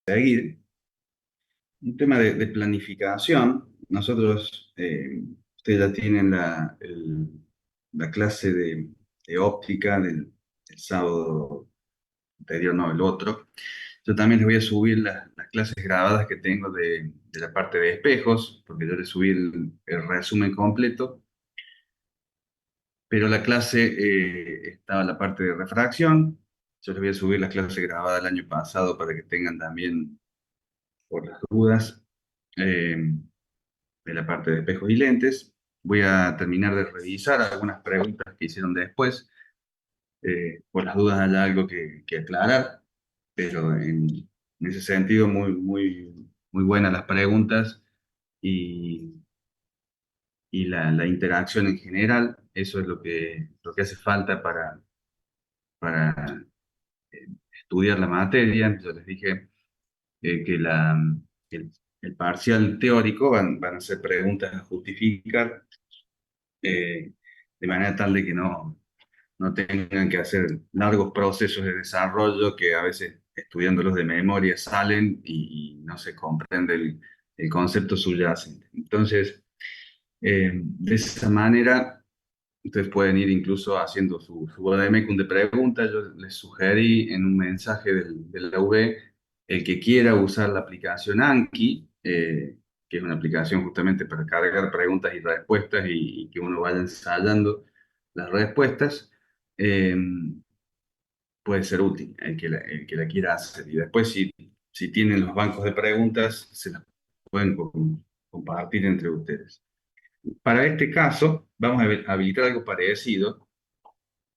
seguir. Un tema de planificación. Nosotros, ustedes ya tienen la clase de óptica del sábado anterior, no, el otro. Yo también les voy a subir las clases grabadas que tengo de la parte de espejos, porque yo les subí el resumen completo, pero la clase estaba la parte de refracción. Yo les voy a subir la clase grabada del año pasado para que tengan también, por las dudas, eh, de la parte de espejos y lentes. Voy a terminar de revisar algunas preguntas que hicieron después. Por las dudas hay algo que aclarar, pero en ese sentido muy buenas las preguntas y, y la interacción en general. Eso es lo que hace falta para estudiar la materia. Yo les dije que el, el parcial teórico van a ser preguntas a justificar, eh, de manera tal de que no tengan que hacer largos procesos de desarrollo que a veces estudiándolos de memoria salen y no se comprende el concepto subyacente. Entonces, de esa manera, ustedes pueden ir incluso haciendo su vademecum de preguntas. Yo les sugerí en un mensaje de la UB el que quiera usar la aplicación Anki, que es una aplicación justamente para cargar preguntas y respuestas y que uno vaya ensayando las respuestas. eh, Puede ser útil el que la quiera hacer. Y después, si tienen los bancos de preguntas, se las pueden compartir entre ustedes. Para este caso, vamos a habilitar algo parecido,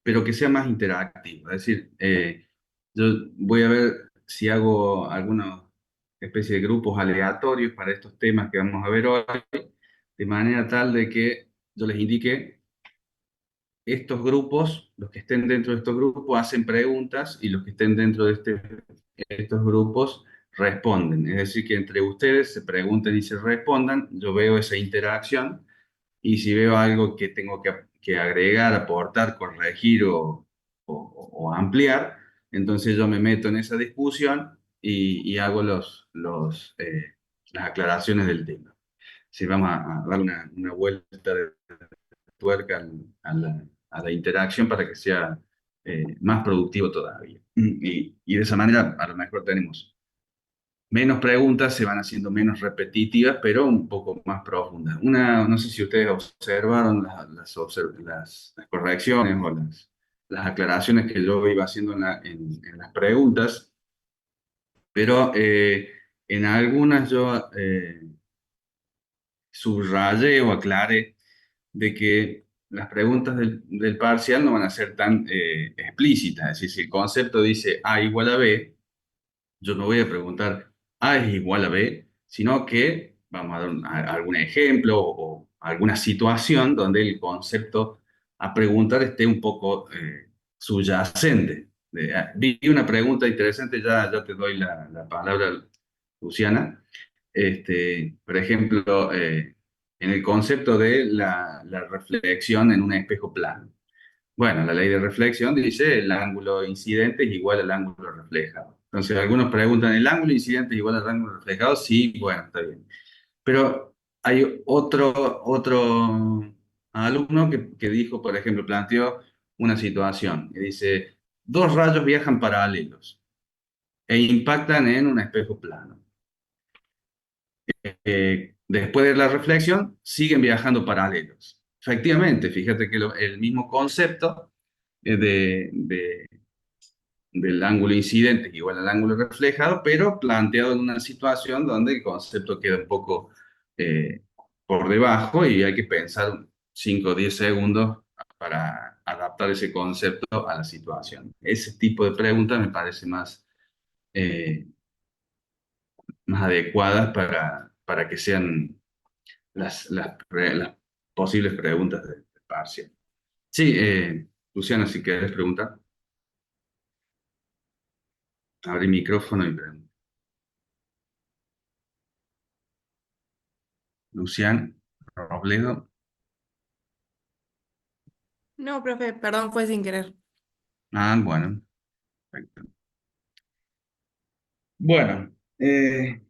pero que sea más interactivo. Es decir, yo voy a ver si hago alguna especie de grupos aleatorios para estos temas que vamos a ver hoy, de manera tal de que yo les indique estos grupos, los que estén dentro de estos grupos hacen preguntas y los que estén dentro de estos grupos responden. Es decir, que entre ustedes se pregunten y se respondan, yo veo esa interacción y si veo algo que tengo que agregar, aportar, corregir o ampliar, entonces yo me meto en esa discusión y hago las aclaraciones del tema. Si vamos a dar una vuelta de tuerca a la interacción para que sea más productivo todavía. Y de esa manera a lo mejor tenemos menos preguntas, se van haciendo menos repetitivas, pero un poco más profundas. No sé si ustedes observaron las correcciones o las aclaraciones que yo iba haciendo en las preguntas, pero en algunas yo subrayé o aclaré de que las preguntas del parcial no van a ser tan explícitas. Es decir, si el concepto dice A igual a B, yo no voy a preguntar A es igual a B, sino que vamos a dar algún ejemplo o alguna situación donde el concepto a preguntar esté un poco subyacente. Vi una pregunta interesante, ya te doy la palabra, Luciana. Por ejemplo, en el concepto de la reflexión en un espejo plano. Bueno, la ley de reflexión dice el ángulo incidente es igual al ángulo reflejado. Entonces, algunos preguntan, ¿el ángulo incidente es igual al ángulo reflejado? Sí, bueno, está bien. Pero hay otro alumno que dijo, por ejemplo, planteó una situación que dice, dos rayos viajan paralelos e impactan en un espejo plano. Después de la reflexión, siguen viajando paralelos. Efectivamente, fíjate que el mismo concepto del ángulo incidente es igual al ángulo reflejado, pero planteado en una situación donde el concepto queda un poco eh, por debajo y hay que pensar 5 o 10 segundos para adaptar ese concepto a la situación. Ese tipo de preguntas me parece más adecuadas para que sean las posibles preguntas de parcial. Sí, Luciana, si quieres preguntar, abre micrófono y pregunta. Lucián Robledo. No, profe, perdón, fue sin querer. Ah, bueno, perfecto. Bueno. Eh,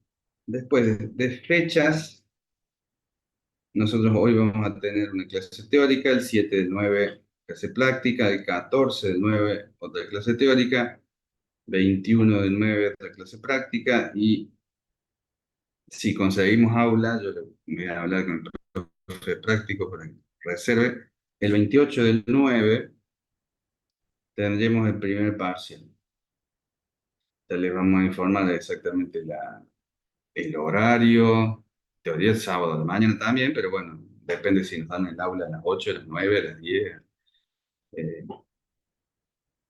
después de fechas, nosotros hoy vamos a tener una clase teórica, el 7 del 9 clase práctica, el 14 del 9 otra clase teórica, 21 del 9 otra clase práctica y si conseguimos aula, yo le voy a hablar con el profe práctico para que reserve. El 28 del 9 tendremos el primer parcial. Ya les vamos a informar exactamente el horario, teoría el sábado de la mañana también, pero bueno, depende si nos dan el aula a las 8, a las 9, a las 10. Eh,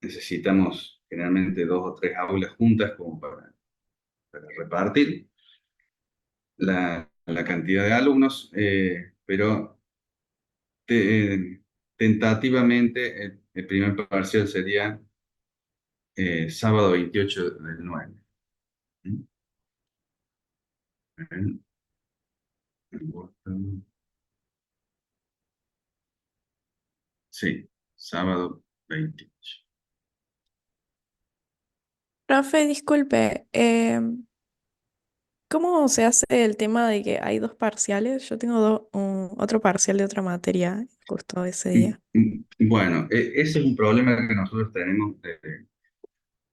necesitamos generalmente dos o tres aulas juntas como para repartir la cantidad de alumnos, pero tentativamente el primer parcial sería sábado 28 del 9. ¿Mm? En agosto. Sí, sábado 28. Profe, disculpe, ¿cómo se hace el tema de que hay dos parciales? Yo tengo otro parcial de otra materia justo ese día. Bueno, ese es un problema que nosotros tenemos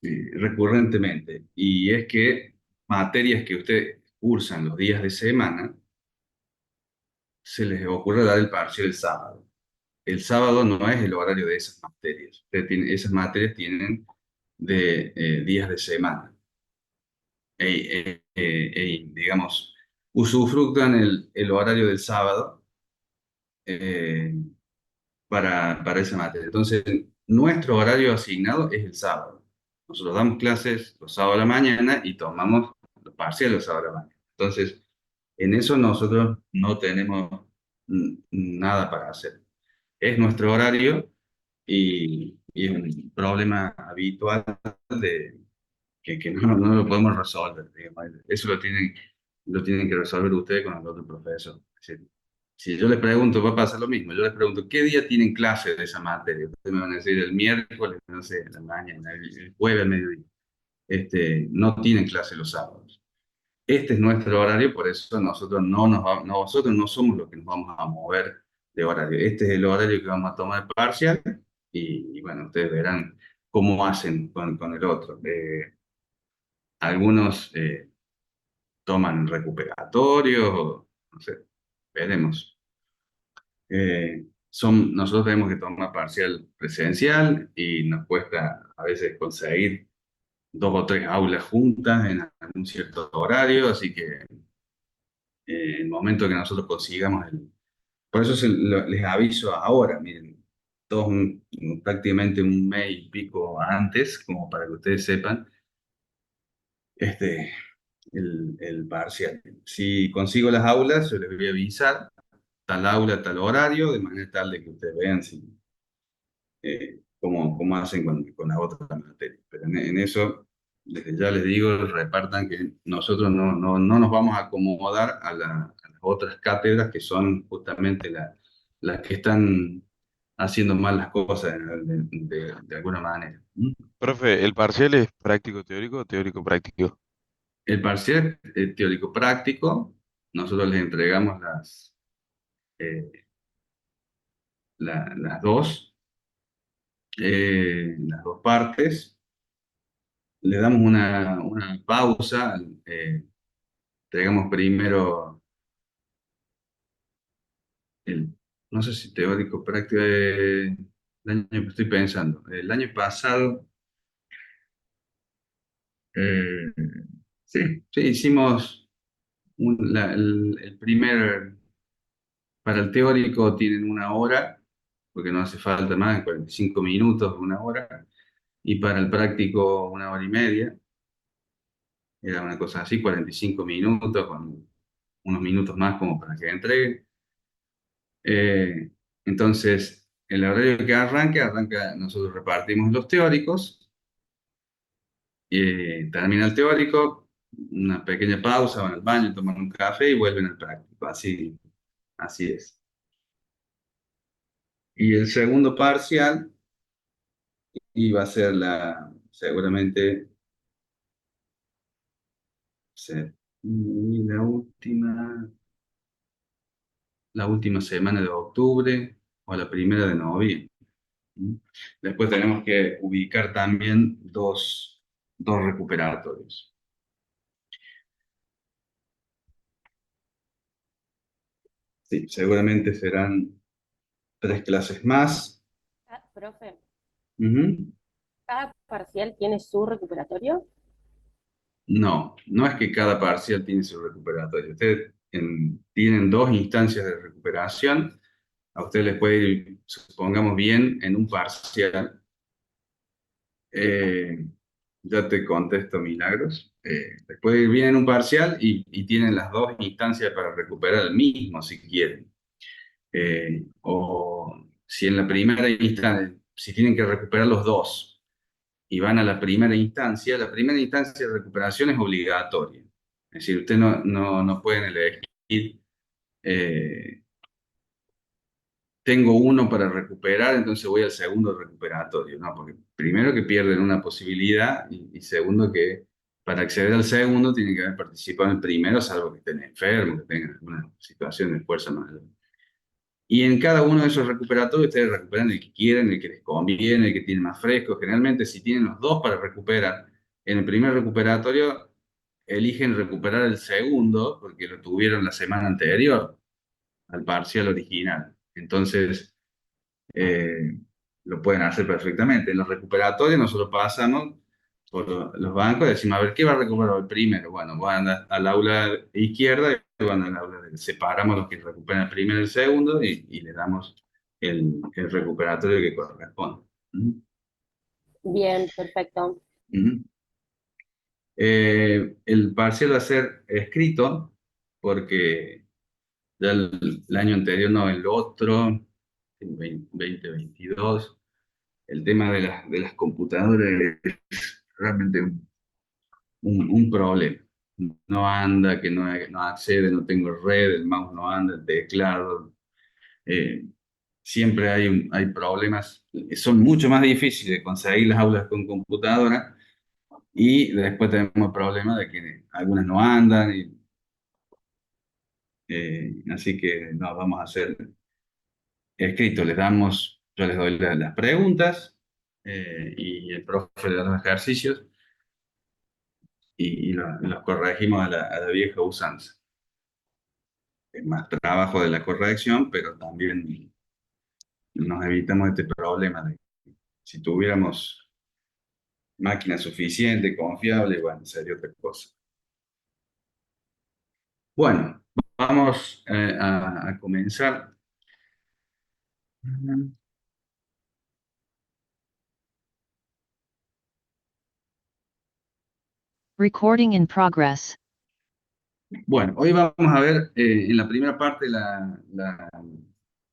recurrentemente, y es que materias que ustedes cursan los días de semana, se les ocurre dar el parcial el sábado. El sábado no es el horario de esas materias. Esas materias tienen de días de semana. Digamos, usufructan el horario del sábado eh, para esa materia. Entonces, nuestro horario asignado es el sábado. Nosotros damos clases los sábados a la mañana y tomamos los parciales los sábados a la mañana. Entonces, en eso nosotros no tenemos nada para hacer. Es nuestro horario y es un problema habitual que no lo podemos resolver, digamos. Eso lo tienen que resolver ustedes con el otro profesor. Si yo les pregunto, va a pasar lo mismo. Yo les pregunto, ¿qué día tienen clase de esa materia? Ustedes me van a decir el miércoles, no sé, en la mañana, el jueves al mediodía. No tienen clase los sábados. Este es nuestro horario, por eso nosotros no somos los que nos vamos a mover de horario. Este es el horario que vamos a tomar parcial y bueno, ustedes verán cómo hacen con el otro. Algunos toman recuperatorios, no sé, veremos. Nosotros tenemos que tomar parcial presencial y nos cuesta a veces conseguir dos o tres aulas juntas en algún cierto horario, así que el momento que nosotros consigamos Por eso les aviso ahora, miren, prácticamente un mes y pico antes, como para que ustedes sepan, este, el parcial. Si consigo las aulas, yo les voy a avisar tal aula, tal horario, de manera tal de que ustedes vean cómo hacen con la otra materia. Pero en eso, desde ya les digo, repartan que nosotros no nos vamos a acomodar a las otras cátedras que son justamente las que están haciendo mal las cosas de alguna manera. ¿Mm? Profe, ¿el parcial es práctico teórico o teórico práctico? El parcial teórico práctico, nosotros les entregamos eh, las dos partes, le damos una pausa, entregamos primero el, no sé si teórico práctico, estoy pensando, el año pasado, eh, sí, sí, hicimos el primer, para el teórico tienen una hora, porque no hace falta más, 45 minutos, una hora, y para el práctico una hora y media, era una cosa así, 45 minutos, con unos minutos más como para que entreguen. Eh, entonces, el horario que arranca, nosotros repartimos los teóricos, termina el teórico, una pequeña pausa, van al baño, toman un café y vuelven al práctico. Así es. Y el segundo parcial iba a ser seguramente Sí. Y la última semana de octubre o la primera de noviembre. ¿Mm? Después tenemos que ubicar también dos recuperatorios. Sí, seguramente serán 3 clases más. Profe, Ujú. ¿cada parcial tiene su recuperatorio? No, no es que cada parcial tiene su recuperatorio. Ustedes tienen 2 instancias de recuperación. A ustedes les puede ir, supongamos bien, en un parcial. eh, ya te contesto, Milagros. Les puede ir bien en un parcial y tienen las 2 instancias para recuperar el mismo si quieren. O si en la primera instancia, si tienen que recuperar los dos y van a la primera instancia de recuperación es obligatoria. Es decir, ustedes no pueden elegir, eh, tengo uno para recuperar, entonces voy al segundo recuperatorio. No, porque primero que pierden una posibilidad y segundo que para acceder al segundo tienen que haber participado en el primero, salvo que estén enfermos, que tengan alguna situación de fuerza mayor. Y en cada uno de esos recuperatorios ustedes recuperan el que quieren, el que les conviene, el que tiene más fresco. Generalmente si tienen los dos para recuperar, en el primer recuperatorio eligen recuperar el segundo porque lo tuvieron la semana anterior al parcial original. Entonces eh, lo pueden hacer perfectamente. En los recuperatorios nosotros pasamos por los bancos y decimos, a ver, ¿qué va a recuperar el primero? Bueno, van al aula izquierda y van al aula separamos los que recuperan el primero y el segundo y le damos el recuperatorio que corresponde. Ujú, Bien, perfecto. ujú. El parcial va a ser escrito porque ya el año anterior, no, el otro, en 2022, el tema de las computadoras es realmente un problema. No anda, que no accede, no tengo red, el mouse no anda, el teclado. eh, Siempre hay problemas. Son mucho más difíciles de conseguir las aulas con computadora y después tenemos el problema de que algunas no andan. Así que no, vamos a hacer escrito. Yo les doy las preguntas y el profe le da los ejercicios y los corregimos a la vieja usanza. Es más trabajo de la corrección, pero también nos evitamos este problema de si tuviéramos máquina suficiente, confiable, bueno, sería otra cosa. Bueno, vamos a comenzar. Recording in progress. Bueno, hoy vamos a ver en la primera parte la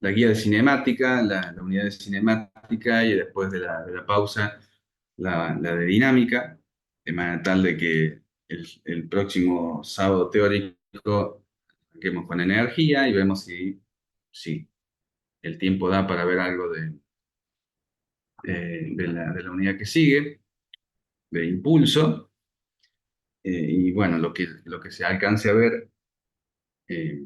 guía de cinemática, la unidad de cinemática y después de la pausa la de dinámica, de manera tal de que el próximo sábado teórico arranquemos con energía y vemos si el tiempo da para ver algo de la unidad que sigue, de impulso, y bueno, lo que se alcance a ver. eh,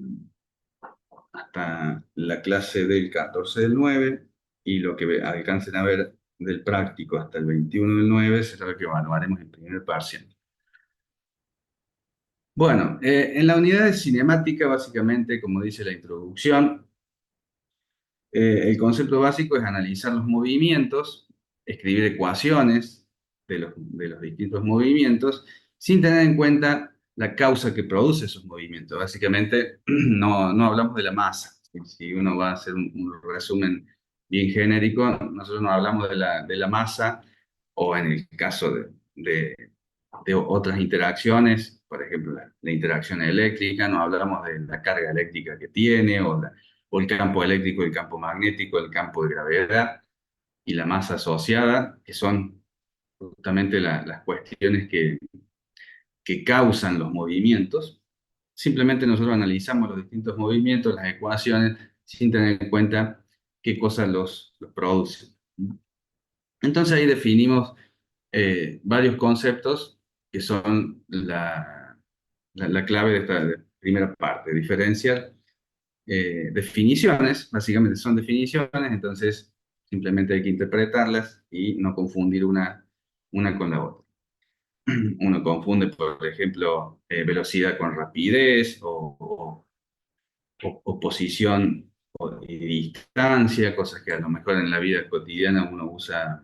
Hasta la clase del 14 del 9 y lo que alcancen a ver del práctico hasta el 21 del 9 será lo que evaluaremos en primer parcial. Bueno, en la unidad de cinemática, básicamente, como dice la introducción, el concepto básico es analizar los movimientos, escribir ecuaciones de los distintos movimientos, sin tener en cuenta la causa que produce esos movimientos. Básicamente, no hablamos de la masa. Si uno va a hacer un resumen bien genérico, nosotros no hablamos de la masa, o en el caso de otras interacciones, por ejemplo, la interacción eléctrica, no hablamos de la carga eléctrica que tiene, o el campo eléctrico, el campo magnético, el campo de gravedad y la masa asociada, que son justamente las cuestiones que causan los movimientos. Simplemente nosotros analizamos los distintos movimientos, las ecuaciones, sin tener en cuenta qué cosas los producen. Entonces ahí definimos varios conceptos que son la clave de esta primera parte, diferenciar definiciones, básicamente son definiciones, entonces simplemente hay que interpretarlas y no confundir una con la otra. Uno confunde, por ejemplo, velocidad con rapidez o posición y distancia, cosas que a lo mejor en la vida cotidiana uno usa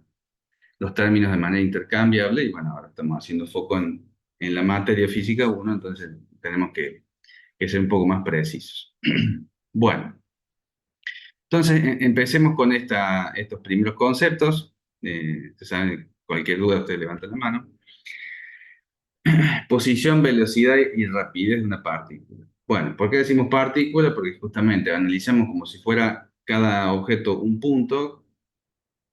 los términos de manera intercambiable y bueno, ahora estamos haciendo foco en la materia física uno, entonces tenemos que ser un poco más precisos. Bueno, entonces empecemos con estos primeros conceptos. Ustedes saben, cualquier duda ustedes levantan la mano. Posición, velocidad y rapidez de una partícula. Bueno, ¿por qué decimos partícula? Porque justamente analizamos como si fuera cada objeto un punto,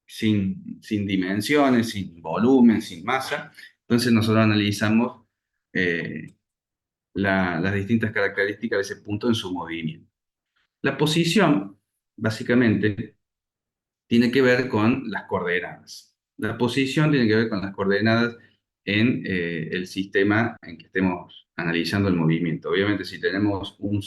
sin dimensiones, sin volumen, sin masa. Entonces nosotros analizamos eh, las distintas características de ese punto en su movimiento. La posición, básicamente, tiene que ver con las coordenadas. La posición tiene que ver con las coordenadas en el sistema en que estemos analizando el movimiento. Obviamente, si tenemos un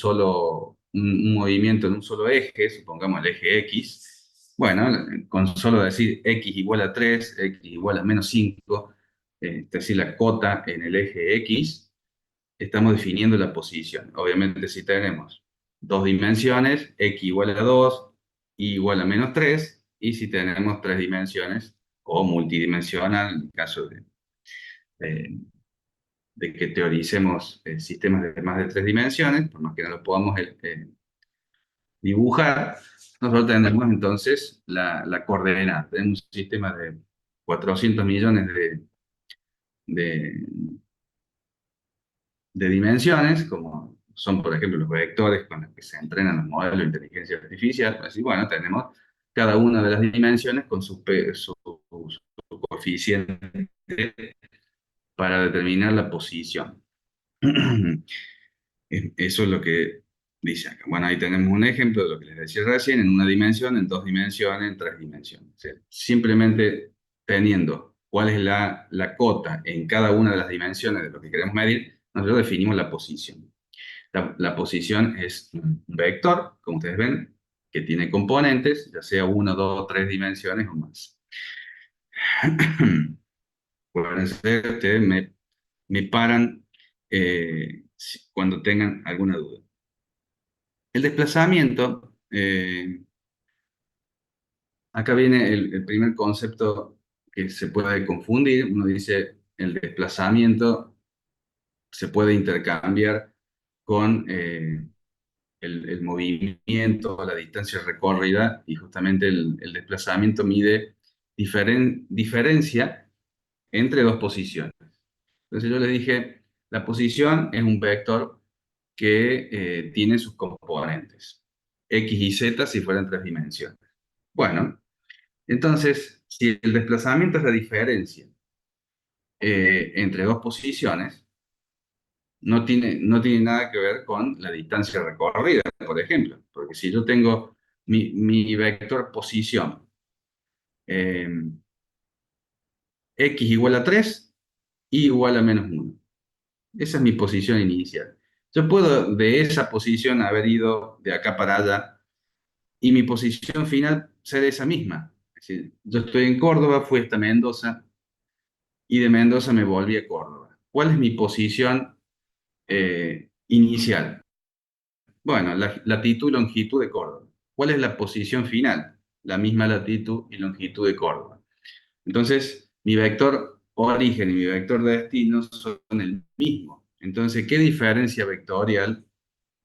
movimiento en un solo eje, supongamos el eje X, bueno, con solo decir X igual a 3, X igual a -5, es decir, la cota en el eje X, estamos definiendo la posición. Obviamente, si tenemos dos dimensiones, X igual a 2, Y igual a -3, y si tenemos tres dimensiones, o multidimensional, en el caso de- de que teoricemos sistemas de más de tres dimensiones, por más que no lo podamos dibujar, nosotros tenemos entonces la coordenada. Tenemos un sistema de 400 millones de, de dimensiones, como son, por ejemplo, los vectores con los que se entrenan los modelos de inteligencia artificial. Así, bueno, tenemos cada una de las dimensiones con su coeficiente para determinar la posición. Eso es lo que dice acá. Bueno, ahí tenemos un ejemplo de lo que les decía recién, en una dimensión, en dos dimensiones, en tres dimensiones. O sea, simplemente teniendo cuál es la cota en cada una de las dimensiones de lo que queremos medir, nosotros definimos la posición. La posición es un vector, como ustedes ven, que tiene componentes, ya sea uno, dos, tres dimensiones o más. Pueden ser, ustedes me paran cuando tengan alguna duda. El desplazamiento, acá viene el primer concepto que se puede confundir. Uno dice el desplazamiento se puede intercambiar con el movimiento, la distancia recorrida, y justamente el desplazamiento mide diferencia entre dos posiciones. Entonces yo les dije, la posición es un vector que tiene sus componentes, X y Z si fueran tres dimensiones. Bueno, entonces, si el desplazamiento es la diferencia entre dos posiciones, no tiene nada que ver con la distancia recorrida, por ejemplo, porque si yo tengo mi vector posición, eh, X igual a 3, Y igual a -1. Esa es mi posición inicial. Yo puedo de esa posición haber ido de acá para allá y mi posición final ser esa misma. Es decir, yo estoy en Córdoba, fui hasta Mendoza y de Mendoza me volví a Córdoba. ¿Cuál es mi posición inicial? Bueno, la latitud y longitud de Córdoba. ¿Cuál es la posición final? La misma latitud y longitud de Córdoba. Entonces, mi vector origen y mi vector de destino son el mismo. Entonces, ¿qué diferencia vectorial?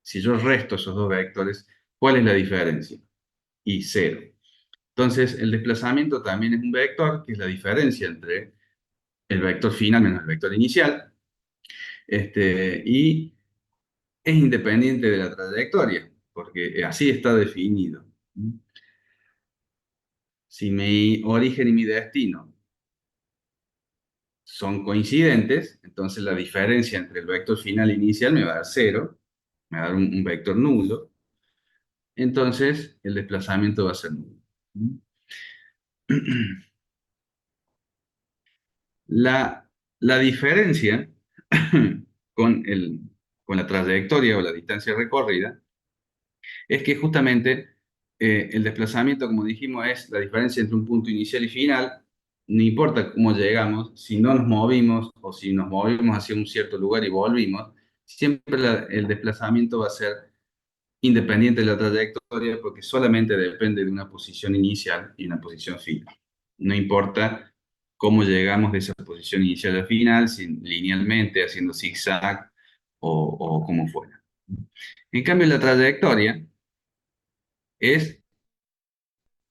Si yo resto esos dos vectores, ¿cuál es la diferencia? Y cero. Entonces, el desplazamiento también es un vector, que es la diferencia entre el vector final menos el vector inicial, y es independiente de la trayectoria, porque así está definido. Si mi origen y mi destino son coincidentes, entonces la diferencia entre el vector final e inicial me va a dar cero, me va a dar un vector nulo, entonces el desplazamiento va a ser nulo. La diferencia con con la trayectoria o la distancia recorrida, es que justamente el desplazamiento, como dijimos, es la diferencia entre un punto inicial y final. No importa cómo llegamos, si no nos movimos o si nos movimos hacia un cierto lugar y volvimos, siempre el desplazamiento va a ser independiente de la trayectoria porque solamente depende de una posición inicial y una posición final. No importa cómo llegamos de esa posición inicial al final, si linealmente, haciendo zigzag o como fuera. En cambio, la trayectoria es,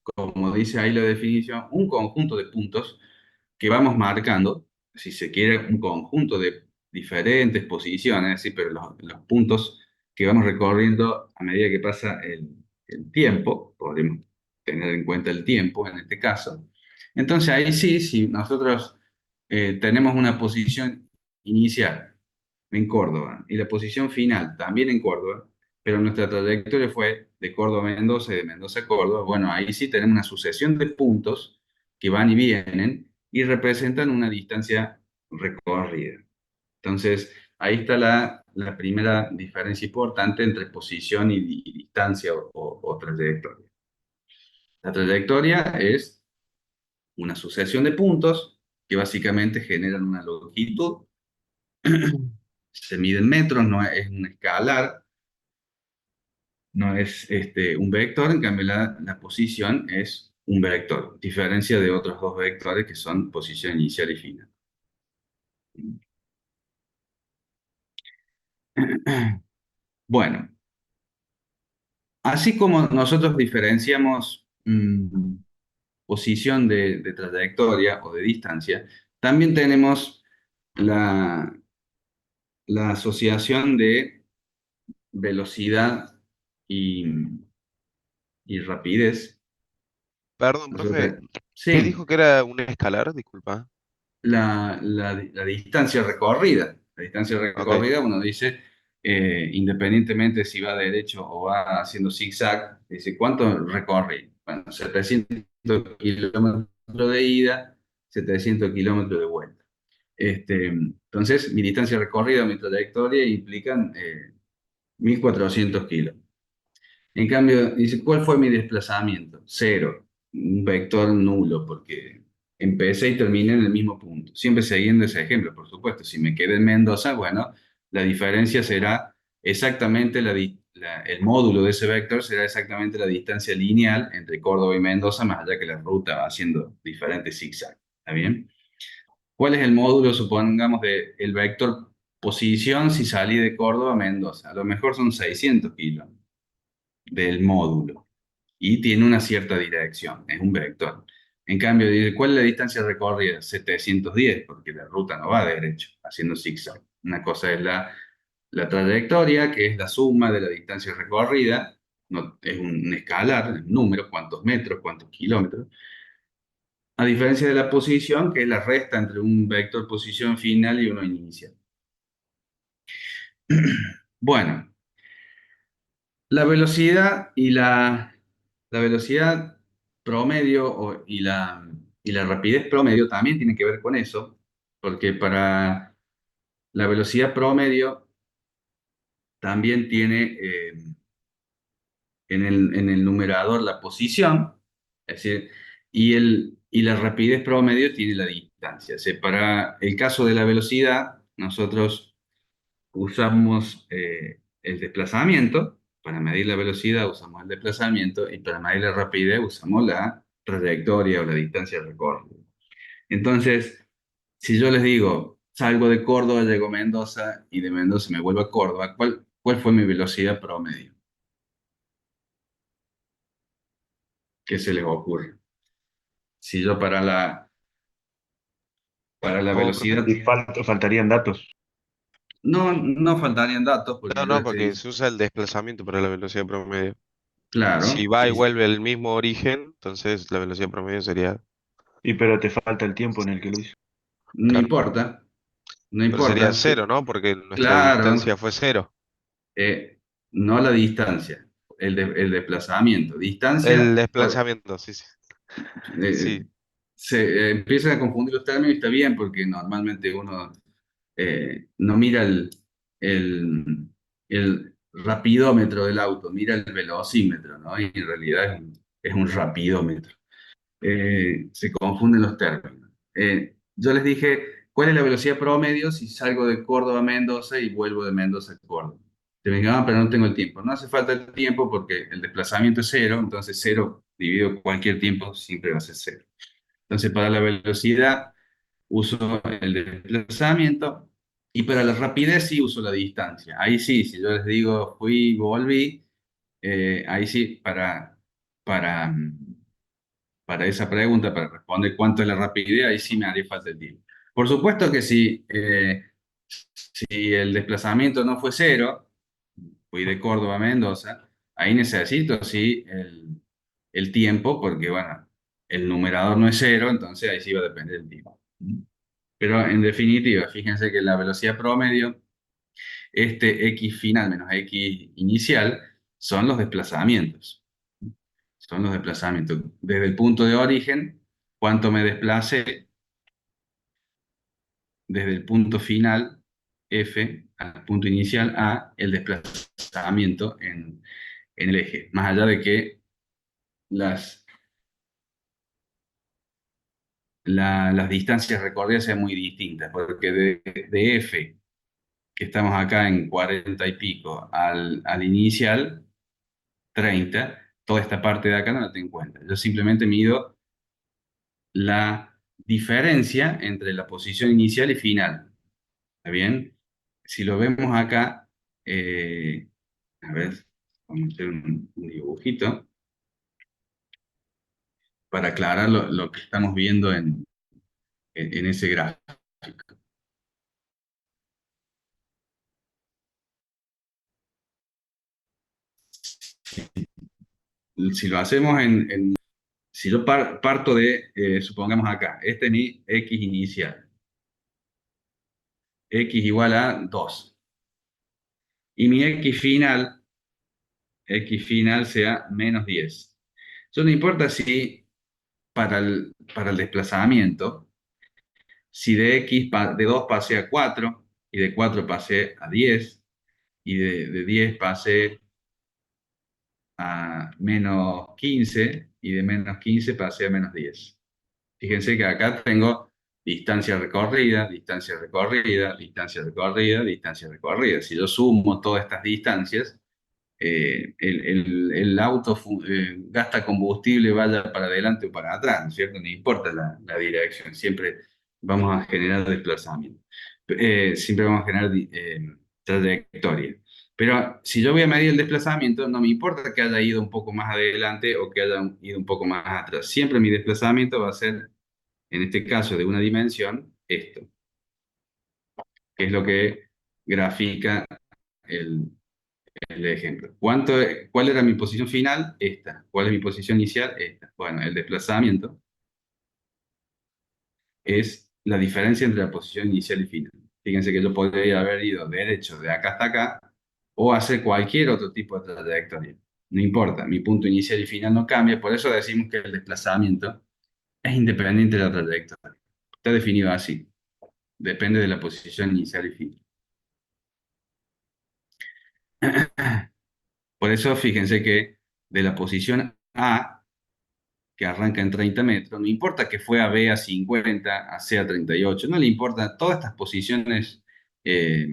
como dice ahí la definición, un conjunto de puntos que vamos marcando, si se quiere, un conjunto de diferentes posiciones, ¿sí? Pero los puntos que vamos recorriendo a medida que pasa el tiempo, podemos tener en cuenta el tiempo en este caso. Entonces ahí sí, si nosotros tenemos una posición inicial en Córdoba y la posición final también en Córdoba, pero nuestra trayectoria fue de Córdoba a Mendoza y de Mendoza a Córdoba, bueno, ahí sí tenemos una sucesión de puntos que van y vienen y representan una distancia recorrida. Entonces, ahí está la primera diferencia importante entre posición y distancia o trayectoria. La trayectoria es una sucesión de puntos que básicamente generan una longitud, se mide en metros, no es un escalar, no es un vector, en cambio la posición es un vector, diferencia de otros dos vectores que son posición inicial y final. Bueno, así como nosotros diferenciamos posición de trayectoria o de distancia, también tenemos la, la asociación de velocidad y, y rapidez. Perdón, profe, Nosotros, ¿qué dijo sí, que era un escalar? Disculpa. la distancia recorrida. La distancia Ok. recorrida, uno dice, independientemente si va derecho o va haciendo zigzag, dice, ¿cuánto recorrí? Bueno, 700 kilómetros de ida, 700 kilómetros de vuelta. Entonces, mi distancia recorrida, mi trayectoria implican 1400 kilómetros. En cambio, dice, ¿cuál fue mi desplazamiento? Cero, un vector nulo, porque empecé y terminé en el mismo punto. Siempre siguiendo ese ejemplo, por supuesto. Si me quedé en Mendoza, bueno, la diferencia será exactamente el módulo de ese vector será exactamente la distancia lineal entre Córdoba y Mendoza, más allá que la ruta va haciendo diferentes zigzags. ¿Está bien? ¿Cuál es el módulo, supongamos, del vector posición si salí de Córdoba a Mendoza? A lo mejor son 600 kilómetros del módulo y tiene una cierta dirección, es un vector. En cambio, dice, ¿cuál es la distancia recorrida? 710, porque la ruta no va derecho, haciendo zigzag. Una cosa es la trayectoria, que es la suma de la distancia recorrida, no, es un escalar, un número, cuántos metros, cuántos kilómetros, a diferencia de la posición, que es la resta entre un vector posición final y uno inicial. Bueno, la velocidad la velocidad promedio y la rapidez promedio también tienen que ver con eso, porque para la velocidad promedio también tiene en el numerador la posición, es decir, y la rapidez promedio tiene la distancia. O sea, para el caso de la velocidad, nosotros usamos el desplazamiento, para medir la velocidad usamos el desplazamiento y para medir la rapidez usamos la trayectoria o la distancia recorrida. Entonces, si yo les digo, salgo de Córdoba, llego a Mendoza y de Mendoza me vuelvo a Córdoba, ¿cuál fue mi velocidad promedio? ¿Qué se les ocurre? Si yo para la ¿Cómo, profe? velocidad, Y faltarían datos. no faltarían datos No, porque yo no, estoy porque se usa el desplazamiento para la velocidad promedio. Si claro, va y vuelve al mismo origen, entonces la velocidad promedio sería, Y pero te falta el tiempo en el que lo hizo. no claro, importa, no pero sería importa. cero, ¿no? Porque nuestra distancia Claro, fue cero. eh, no la distancia, el desplazamiento. El Distancia, desplazamiento, sí, sí. eh, Sí, se empiezan a confundir los términos y está bien porque normalmente uno no mira el, el rapidómetro del auto, mira el velocímetro, ¿no? Y en realidad es un rapidómetro. Se confunden los términos. Yo les dije, ¿cuál es la velocidad promedio si salgo de Córdoba a Mendoza y vuelvo de Mendoza a Córdoba? Te me dijeron, "Ah, pero no tengo el tiempo". No hace falta el tiempo porque el desplazamiento es cero, entonces cero dividido cualquier tiempo siempre va a ser cero. Entonces, para la velocidad uso el desplazamiento y para la rapidez sí uso la distancia. Ahí sí, si yo les digo fui, volví, ahí sí, para, para esa pregunta, para responder cuánto es la rapidez, ahí sí me haría falta el tiempo. Por supuesto que si el desplazamiento no fue cero, fui de Córdoba a Mendoza, ahí necesito sí el tiempo, porque bueno, el numerador no es cero, entonces ahí sí va a depender del tiempo. Pero en definitiva, fíjense que la velocidad promedio, este x final menos x inicial, son los desplazamientos. Son los desplazamientos. Desde el punto de origen, cuánto me desplace desde el punto final, F, al punto inicial, A, el desplazamiento en el eje. Más allá de que las, las distancias recorridas sean muy distintas, porque de F, que estamos acá en 40 y pico, al inicial, 30, toda esta parte de acá no la tengo en cuenta. Yo simplemente mido la diferencia entre la posición inicial y final. ¿Está bien? Si lo vemos acá, a ver, vamos a hacer un dibujito para aclarar lo que estamos viendo en ese gráfico. Si lo hacemos si yo parto de, supongamos acá, este es mi X inicial, X igual a 2. Y mi X final sea menos 10. Eso no importa si para el desplazamiento, si de X de 2 pasé a 4 y de 4 pasé a 10 y de 10 pasé a menos 15 y de menos 15 pasé a menos 10. Fíjense que acá tengo distancia recorrida, distancia recorrida, distancia recorrida, distancia recorrida. Si yo sumo todas estas distancias, el auto gasta combustible, vaya para adelante o para atrás, ¿no es cierto? No importa la dirección, siempre vamos a generar desplazamiento. Siempre vamos a generar trayectoria. Pero si yo voy a medir el desplazamiento, no me importa que haya ido un poco más adelante o que haya ido un poco más atrás. Siempre mi desplazamiento va a ser, en este caso, de una dimensión, esto, que es lo que grafica el ejemplo. ¿Cuál era mi posición final? Esta. ¿Cuál es mi posición inicial? Esta. Bueno, el desplazamiento es la diferencia entre la posición inicial y final. Fíjense que yo podría haber ido derecho de acá hasta acá o hacer cualquier otro tipo de trayectoria. No importa, mi punto inicial y final no cambia, por eso decimos que el desplazamiento es independiente de la trayectoria. Está definido así. Depende de la posición inicial y final. Por eso fíjense que de la posición A, que arranca en 30 metros, no importa que fue a B a 50, a C a 38, no le importa, todas estas posiciones eh,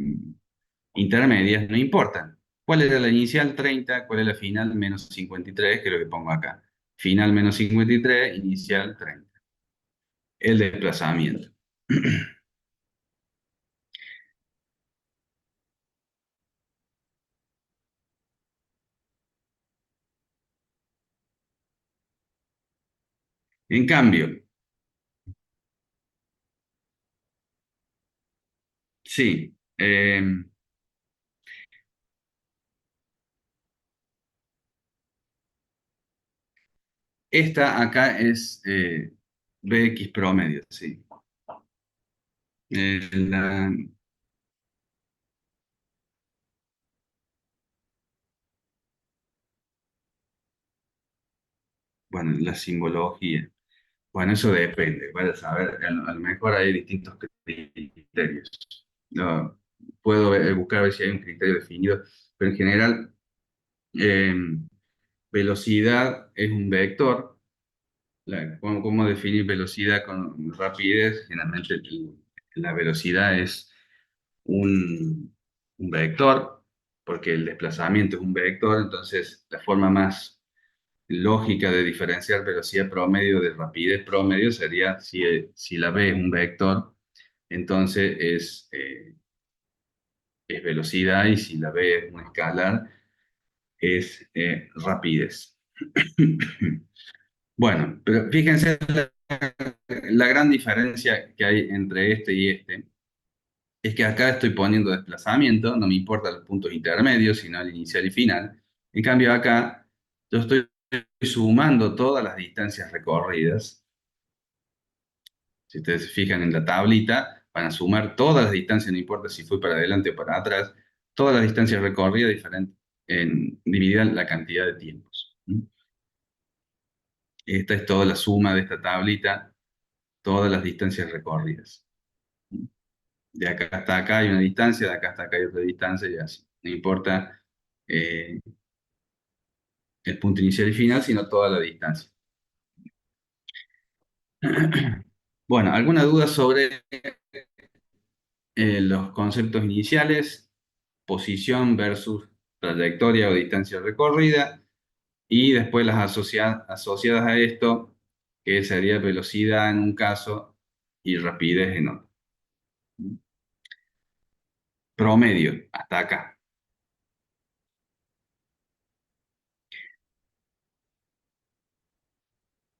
intermedias no importan. ¿Cuál era la inicial? 30, ¿cuál es la final? Menos 53, que es lo que pongo acá. Final menos 53, inicial 30. El desplazamiento. En cambio, sí, esta acá es Bx promedio, sí. La, bueno, la simbología. Bueno, eso depende. Vaya a saber, a lo mejor hay distintos criterios. No, puedo buscar a ver si hay un criterio definido, pero en general, eh, velocidad es un vector. ¿Cómo definir velocidad con rapidez? Generalmente la velocidad es un, un vector, porque el desplazamiento es un vector, entonces la forma más lógica de diferenciar velocidad promedio de rapidez promedio sería si la v es un vector, entonces es velocidad, y si la v es un escalar, es rapidez. Bueno, pero fíjense la gran diferencia que hay entre este y este, es que acá estoy poniendo desplazamiento, no me importan los puntos intermedios, sino el inicial y final. En cambio acá yo estoy sumando todas las distancias recorridas. Si ustedes se fijan en la tablita, van a sumar todas las distancias, no importa si fui para adelante o para atrás, todas las distancias recorridas diferentes, dividida la cantidad de tiempos. Esta es toda la suma de esta tablita, todas las distancias recorridas. De acá hasta acá hay una distancia, de acá hasta acá hay otra distancia, y así. No importa eh, el punto inicial y final, sino toda la distancia. Bueno, ¿alguna duda sobre los conceptos iniciales? Posición versus trayectoria o distancia recorrida, y después las asociadas a esto, que sería velocidad en un caso y rapidez en otro. Promedio, hasta acá.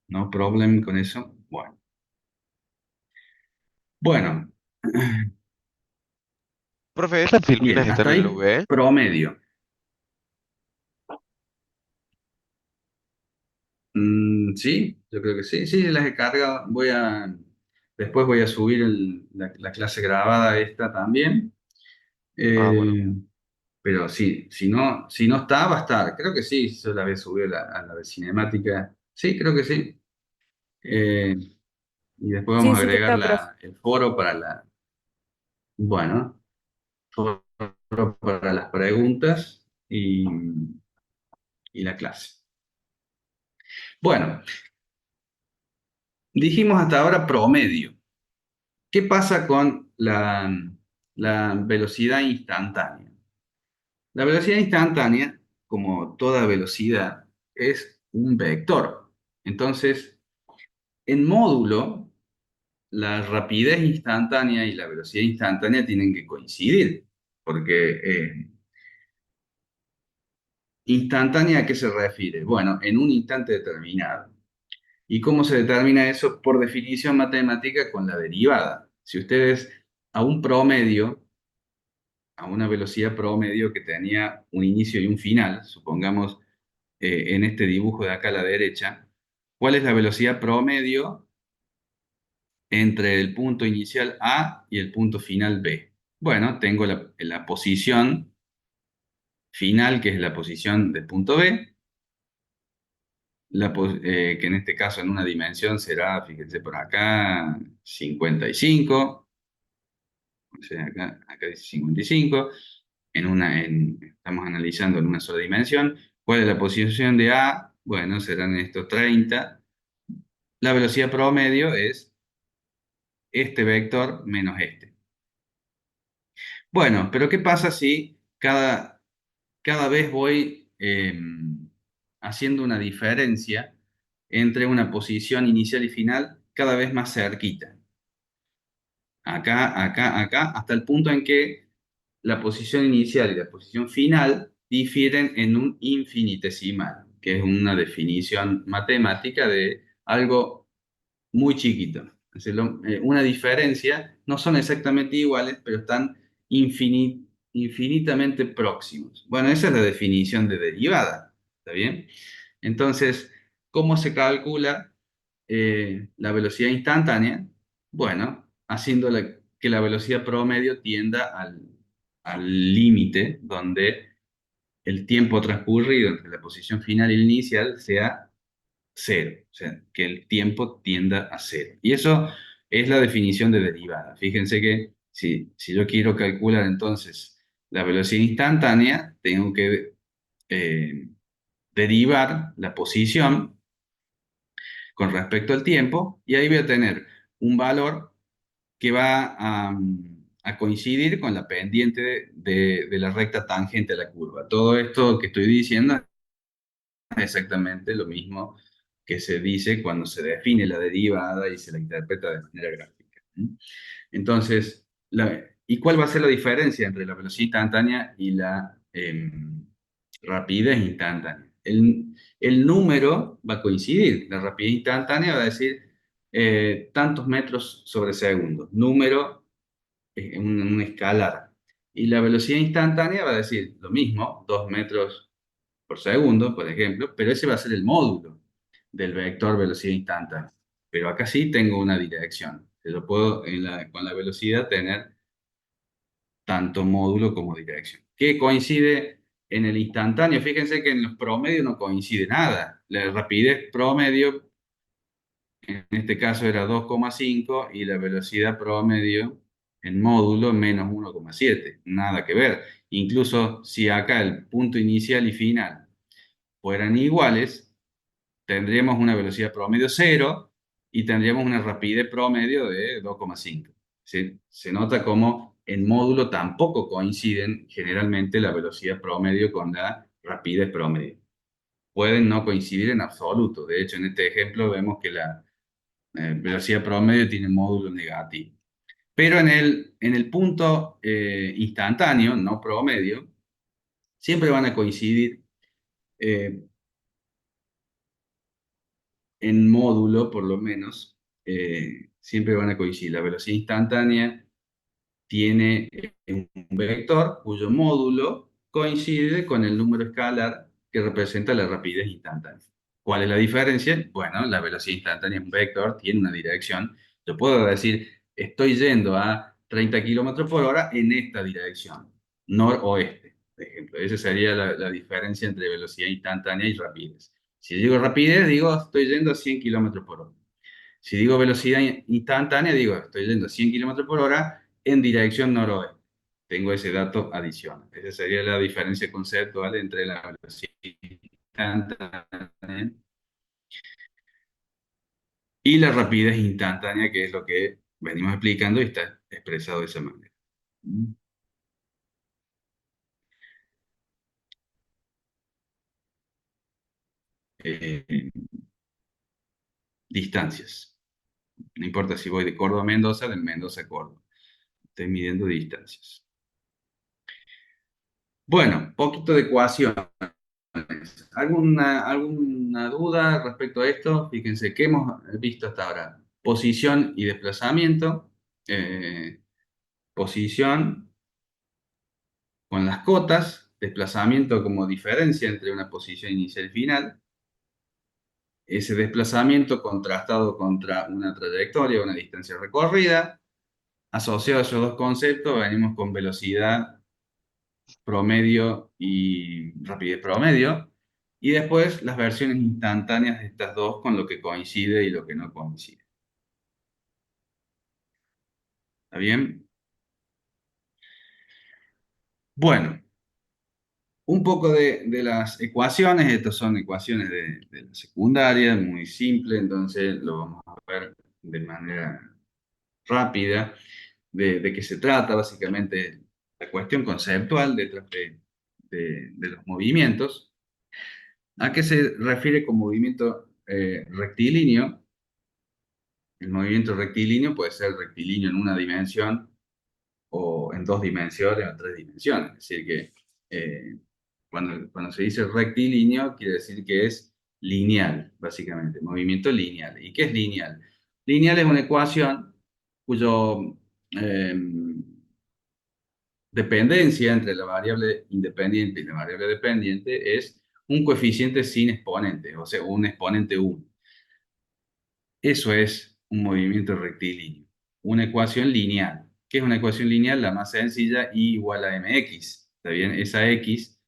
¿No problem con eso? Bueno. Bueno, Profe, ¿estas bien, filminas están hasta en la ahí UV? promedio. Sí, yo creo que sí. Sí, las he cargado. Después voy a subir la clase grabada esta también. Ah, bueno. Eh, pero sí, si no está, va a estar. Creo que sí, yo la había subido a la de cinemática. Sí, creo que sí. Eh, y después Sí, vamos a sí que agregar está, profe. el foro para bueno, foro para las preguntas y la clase. Bueno, dijimos hasta ahora promedio. ¿Qué pasa con la velocidad instantánea? La velocidad instantánea, como toda velocidad, es un vector. Entonces, en módulo, la rapidez instantánea y la velocidad instantánea tienen que coincidir, porque instantánea, ¿a qué se refiere? Bueno, en un instante determinado. ¿Y cómo se determina eso? Por definición matemática con la derivada. Si ustedes a un promedio, a una velocidad promedio que tenía un inicio y un final, supongamos en este dibujo de acá a la derecha, ¿cuál es la velocidad promedio entre el punto inicial A y el punto final B? Bueno, tengo la posición final, que es la posición del punto B, que en este caso en una dimensión será, fíjense por acá, 55, o sea, acá dice 55, estamos analizando en una sola dimensión. ¿Cuál es la posición de A? Bueno, serán estos 30. La velocidad promedio es este vector menos este. Bueno, pero ¿qué pasa si cada vez voy haciendo una diferencia entre una posición inicial y final cada vez más cerquita? Acá, acá, acá, hasta el punto en que la posición inicial y la posición final difieren en un infinitesimal, que es una definición matemática de algo muy chiquito. Es decir, una diferencia, no son exactamente iguales, pero están infinitamente próximos. Bueno, esa es la definición de derivada, ¿está bien? Entonces, ¿cómo se calcula la velocidad instantánea? Bueno, haciendo que la velocidad promedio tienda al límite donde el tiempo transcurrido entre la posición final y el inicial sea cero, o sea, que el tiempo tienda a cero. Y eso es la definición de derivada. Fíjense que Si yo quiero calcular entonces la velocidad instantánea, tengo que derivar la posición con respecto al tiempo y ahí voy a tener un valor que va a coincidir con la pendiente de la recta tangente a la curva. Todo esto que estoy diciendo es exactamente lo mismo que se dice cuando se define la derivada y se la interpreta de manera gráfica. Entonces, ¿y cuál va a ser la diferencia entre la velocidad instantánea y la rapidez instantánea? El número va a coincidir. La rapidez instantánea va a decir tantos metros sobre segundo. Número un escalar. Y la velocidad instantánea va a decir lo mismo, 2 metros por segundo, por ejemplo, pero ese va a ser el módulo del vector velocidad instantánea. Pero acá sí tengo una dirección. Yo puedo con la velocidad tener tanto módulo como dirección. ¿Qué coincide en el instantáneo? Fíjense que en los promedios no coincide nada. La rapidez promedio, en este caso era 2,5 y la velocidad promedio en módulo menos 1,7. Nada que ver. Incluso si acá el punto inicial y final fueran iguales, tendríamos una velocidad promedio cero y tendríamos una rapidez promedio de 2,5. Se nota como en módulo tampoco coinciden generalmente la velocidad promedio con la rapidez promedio. Pueden no coincidir en absoluto. De hecho, en este ejemplo vemos que la velocidad promedio tiene módulo negativo. Pero en el punto instantáneo, no promedio, siempre van a coincidir eh, en módulo, por lo menos, siempre van a coincidir. La velocidad instantánea tiene un vector cuyo módulo coincide con el número escalar que representa la rapidez instantánea. ¿Cuál es la diferencia? Bueno, la velocidad instantánea es un vector, tiene una dirección. Yo puedo decir, estoy yendo a 30 kilómetros por hora en esta dirección, noroeste, por ejemplo. Esa sería la diferencia entre velocidad instantánea y rapidez. Si digo rapidez, digo, estoy yendo a 100 kilómetros por hora. Si digo velocidad instantánea, digo, estoy yendo a 100 kilómetros por hora en dirección noroeste. Tengo ese dato adicional. Esa sería la diferencia conceptual entre la velocidad instantánea y la rapidez instantánea, que es lo que venimos explicando y está expresado de esa manera. Eh, distancias. No importa si voy de Córdoba a Mendoza, de Mendoza a Córdoba. Estoy midiendo distancias. Bueno, poquito de ecuaciones. ¿Alguna duda respecto a esto? Fíjense que hemos visto hasta ahora posición y desplazamiento. Posición con las cotas, desplazamiento como diferencia entre una posición inicial y final. Ese desplazamiento contrastado contra una trayectoria, una distancia recorrida. Asociado a esos dos conceptos, venimos con velocidad promedio y rapidez promedio. Y después las versiones instantáneas de estas dos con lo que coincide y lo que no coincide. ¿Está bien? Bueno, un poco de las ecuaciones. Estas son ecuaciones de la secundaria, muy simple, entonces lo vamos a ver de manera rápida. De qué se trata, básicamente, la cuestión conceptual detrás de los movimientos. ¿A qué se refiere con movimiento rectilíneo? El movimiento rectilíneo puede ser rectilíneo en una dimensión o en dos dimensiones o en tres dimensiones. Es decir, que cuando se dice rectilíneo, quiere decir que es lineal, básicamente, movimiento lineal. ¿Y qué es lineal? Lineal es una ecuación cuyo dependencia entre la variable independiente y la variable dependiente es un coeficiente sin exponente, o sea, un exponente 1. Eso es un movimiento rectilíneo, una ecuación lineal. ¿Qué es una ecuación lineal? La más sencilla, y igual a mx. ¿Está bien? Esa x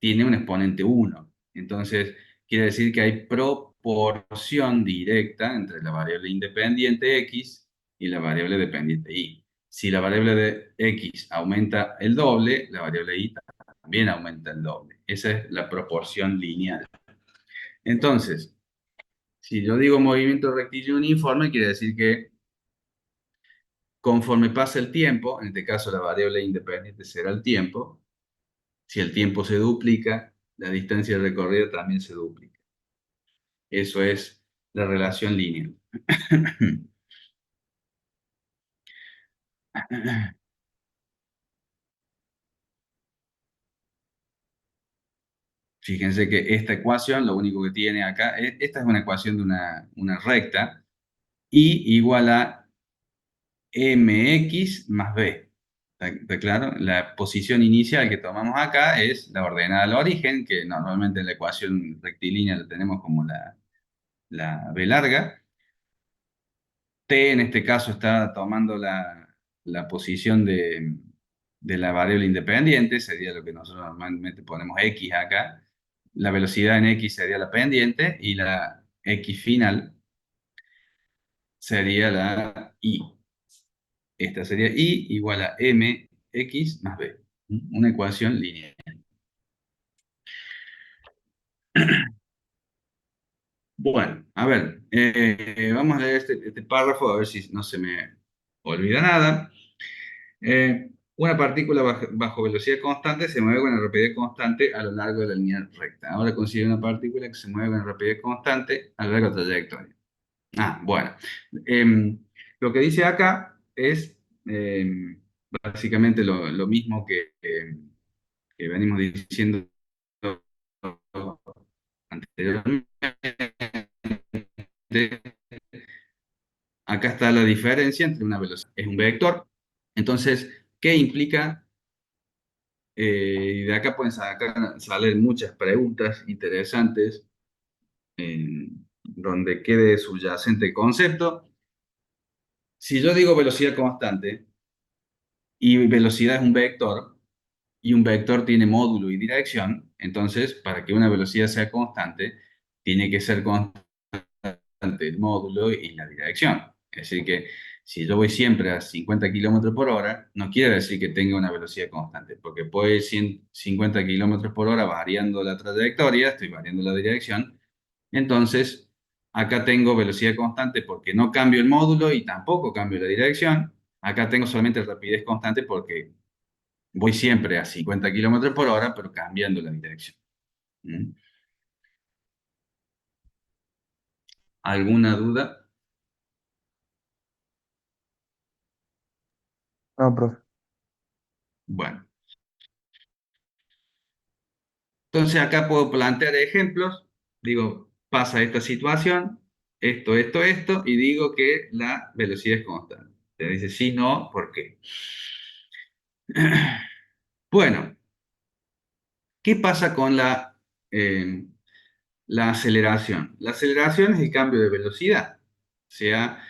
tiene un exponente 1. Entonces, quiere decir que hay proporción directa entre la variable independiente x y la variable dependiente y. Si la variable de x aumenta el doble, la variable y también aumenta el doble. Esa es la proporción lineal. Entonces, si yo digo movimiento rectilíneo uniforme, quiere decir que conforme pasa el tiempo, en este caso la variable independiente será el tiempo, si el tiempo se duplica, la distancia recorrida también se duplica. Eso es la relación lineal. Fíjense que esta ecuación, lo único que tiene acá, esta es una ecuación de una recta, y igual a mx más b. ¿Está claro? La posición inicial que tomamos acá es la ordenada al origen, que normalmente en la ecuación rectilínea la tenemos como la b larga. T en este caso está tomando la posición de la variable independiente, sería lo que nosotros normalmente ponemos x acá. La velocidad en x sería la pendiente y la x final sería la y. Esta sería y igual a mx más b. Una ecuación lineal. Bueno, a ver, vamos a leer este párrafo a ver si no se me olvida nada. Una partícula bajo velocidad constante se mueve con una rapidez constante a lo largo de la línea recta. Ahora considera una partícula que se mueve con una rapidez constante a lo largo de la trayectoria. Bueno. Lo que dice acá es básicamente lo mismo que venimos diciendo anteriormente. Acá está la diferencia entre una velocidad. Es un vector. Entonces, ¿qué implica? De acá pueden salir muchas preguntas interesantes donde quede subyacente el concepto. Si yo digo velocidad constante y velocidad es un vector, y un vector tiene módulo y dirección, entonces para que una velocidad sea constante, tiene que ser constante el módulo y la dirección. Es decir que si yo voy siempre a 50 kilómetros por hora, no quiere decir que tenga una velocidad constante, porque puede ir 150 kilómetros por hora variando la trayectoria, estoy variando la dirección. Entonces, acá tengo velocidad constante porque no cambio el módulo y tampoco cambio la dirección. Acá tengo solamente rapidez constante porque voy siempre a 50 kilómetros por hora, pero cambiando la dirección. ¿Mm? ¿Alguna duda? No, profe. Bueno, entonces acá puedo plantear ejemplos. Digo, pasa esta situación, esto, y digo que la velocidad es constante. Te dice sí, no, ¿por qué? Bueno, ¿qué pasa con la aceleración? La aceleración es el cambio de velocidad. O sea,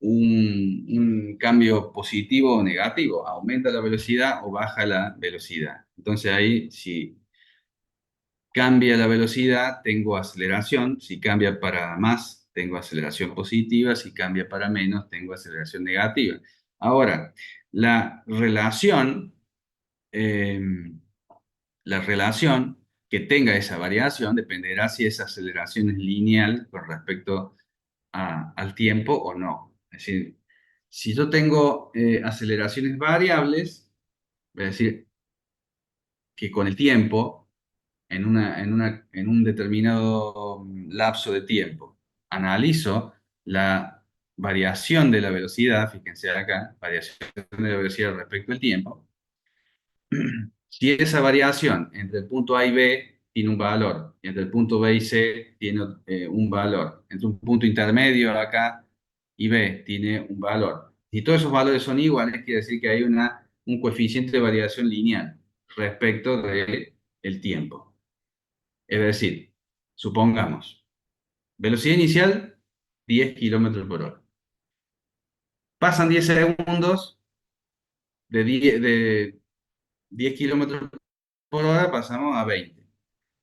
un cambio positivo o negativo, aumenta la velocidad o baja la velocidad. Entonces ahí, si cambia la velocidad, tengo aceleración, si cambia para más, tengo aceleración positiva, si cambia para menos, tengo aceleración negativa. Ahora, la relación, eh, la relación que tenga esa variación dependerá si esa aceleración es lineal con respecto al tiempo o no. Es decir, si yo tengo aceleraciones variables, voy a decir que con el tiempo, en un determinado lapso de tiempo, analizo la variación de la velocidad, fíjense acá, variación de la velocidad respecto al tiempo. Si esa variación entre el punto A y B tiene un valor, y entre el punto B y C tiene un valor, entre un punto intermedio acá y B tiene un valor. Si todos esos valores son iguales, quiere decir que hay un coeficiente de variación lineal respecto del tiempo. Es decir, supongamos, velocidad inicial 10 kilómetros por hora. Pasan 10 segundos de 10 kilómetros por hora pasamos a 20.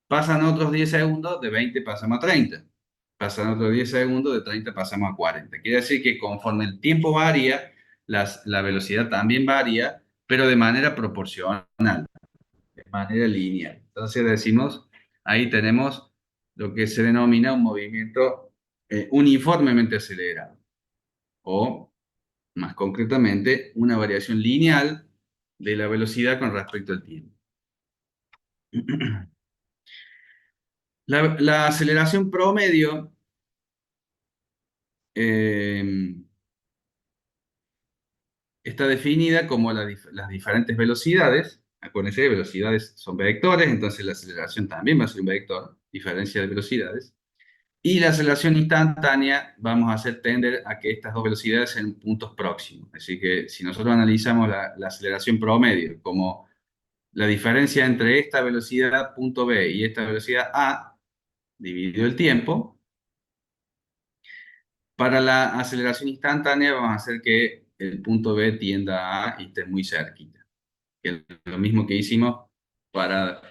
Pasan otros 10 segundos, de 20 pasamos a 30. pasan otros 10 segundos, de 30 pasamos a 40. Quiere decir que conforme el tiempo varía, la velocidad también varía, pero de manera proporcional, de manera lineal. Entonces decimos, ahí tenemos lo que se denomina un movimiento uniformemente acelerado, o más concretamente, una variación lineal de la velocidad con respecto al tiempo. La aceleración promedio eh, está definida como las diferentes velocidades. Acuérdense, velocidades son vectores, entonces la aceleración también va a ser un vector, diferencia de velocidades. Y la aceleración instantánea, vamos a hacer tender a que estas dos velocidades sean puntos próximos. Así que si nosotros analizamos la aceleración promedio como la diferencia entre esta velocidad punto B y esta velocidad A, dividido el tiempo, para la aceleración instantánea vamos a hacer que el punto B tienda a A y esté muy cerquita. Que es lo mismo que hicimos para,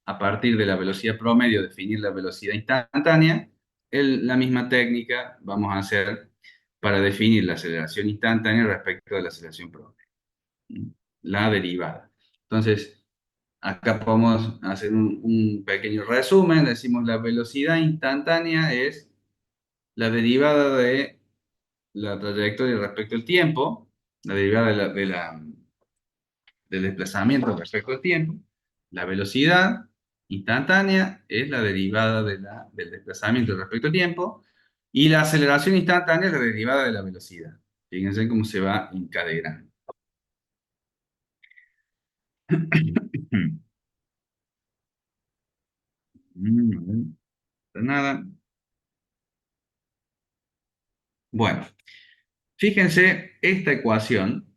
a partir de la velocidad promedio, definir la velocidad instantánea. La misma técnica vamos a hacer para definir la aceleración instantánea respecto de la aceleración promedio, la derivada. Entonces, acá podemos hacer un pequeño resumen. Decimos la velocidad instantánea es la derivada de la trayectoria respecto al tiempo, la derivada del desplazamiento respecto al tiempo. La velocidad instantánea es la derivada del desplazamiento respecto al tiempo. Y la aceleración instantánea es la derivada de la velocidad. Fíjense cómo se va encadenando. Nada. Bueno, fíjense esta ecuación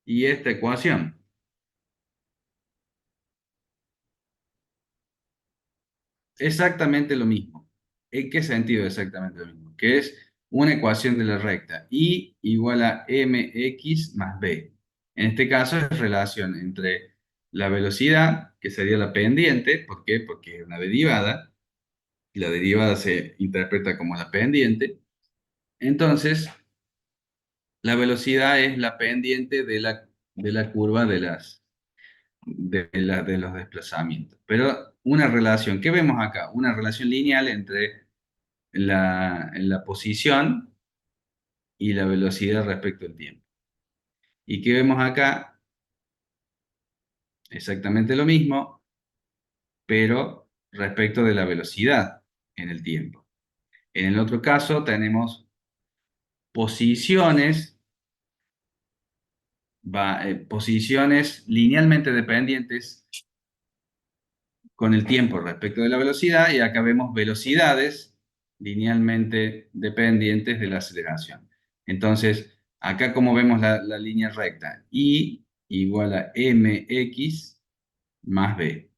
y esta ecuación. Exactamente lo mismo. ¿En qué sentido exactamente lo mismo? Que es una ecuación de la recta y igual a mx más b. En este caso es relación entre la velocidad, que sería la pendiente. ¿Por qué? Porque es una derivada, y la derivada se interpreta como la pendiente. Entonces, la velocidad es la pendiente de la curva de los desplazamientos. Pero una relación, ¿qué vemos acá? Una relación lineal entre la posición y la velocidad respecto al tiempo. ¿Y qué vemos acá? Exactamente lo mismo, pero respecto de la velocidad en el tiempo. En el otro caso tenemos posiciones, posiciones linealmente dependientes con el tiempo respecto de la velocidad, y acá vemos velocidades linealmente dependientes de la aceleración. Entonces, acá como vemos la línea recta, I igual a mx más b.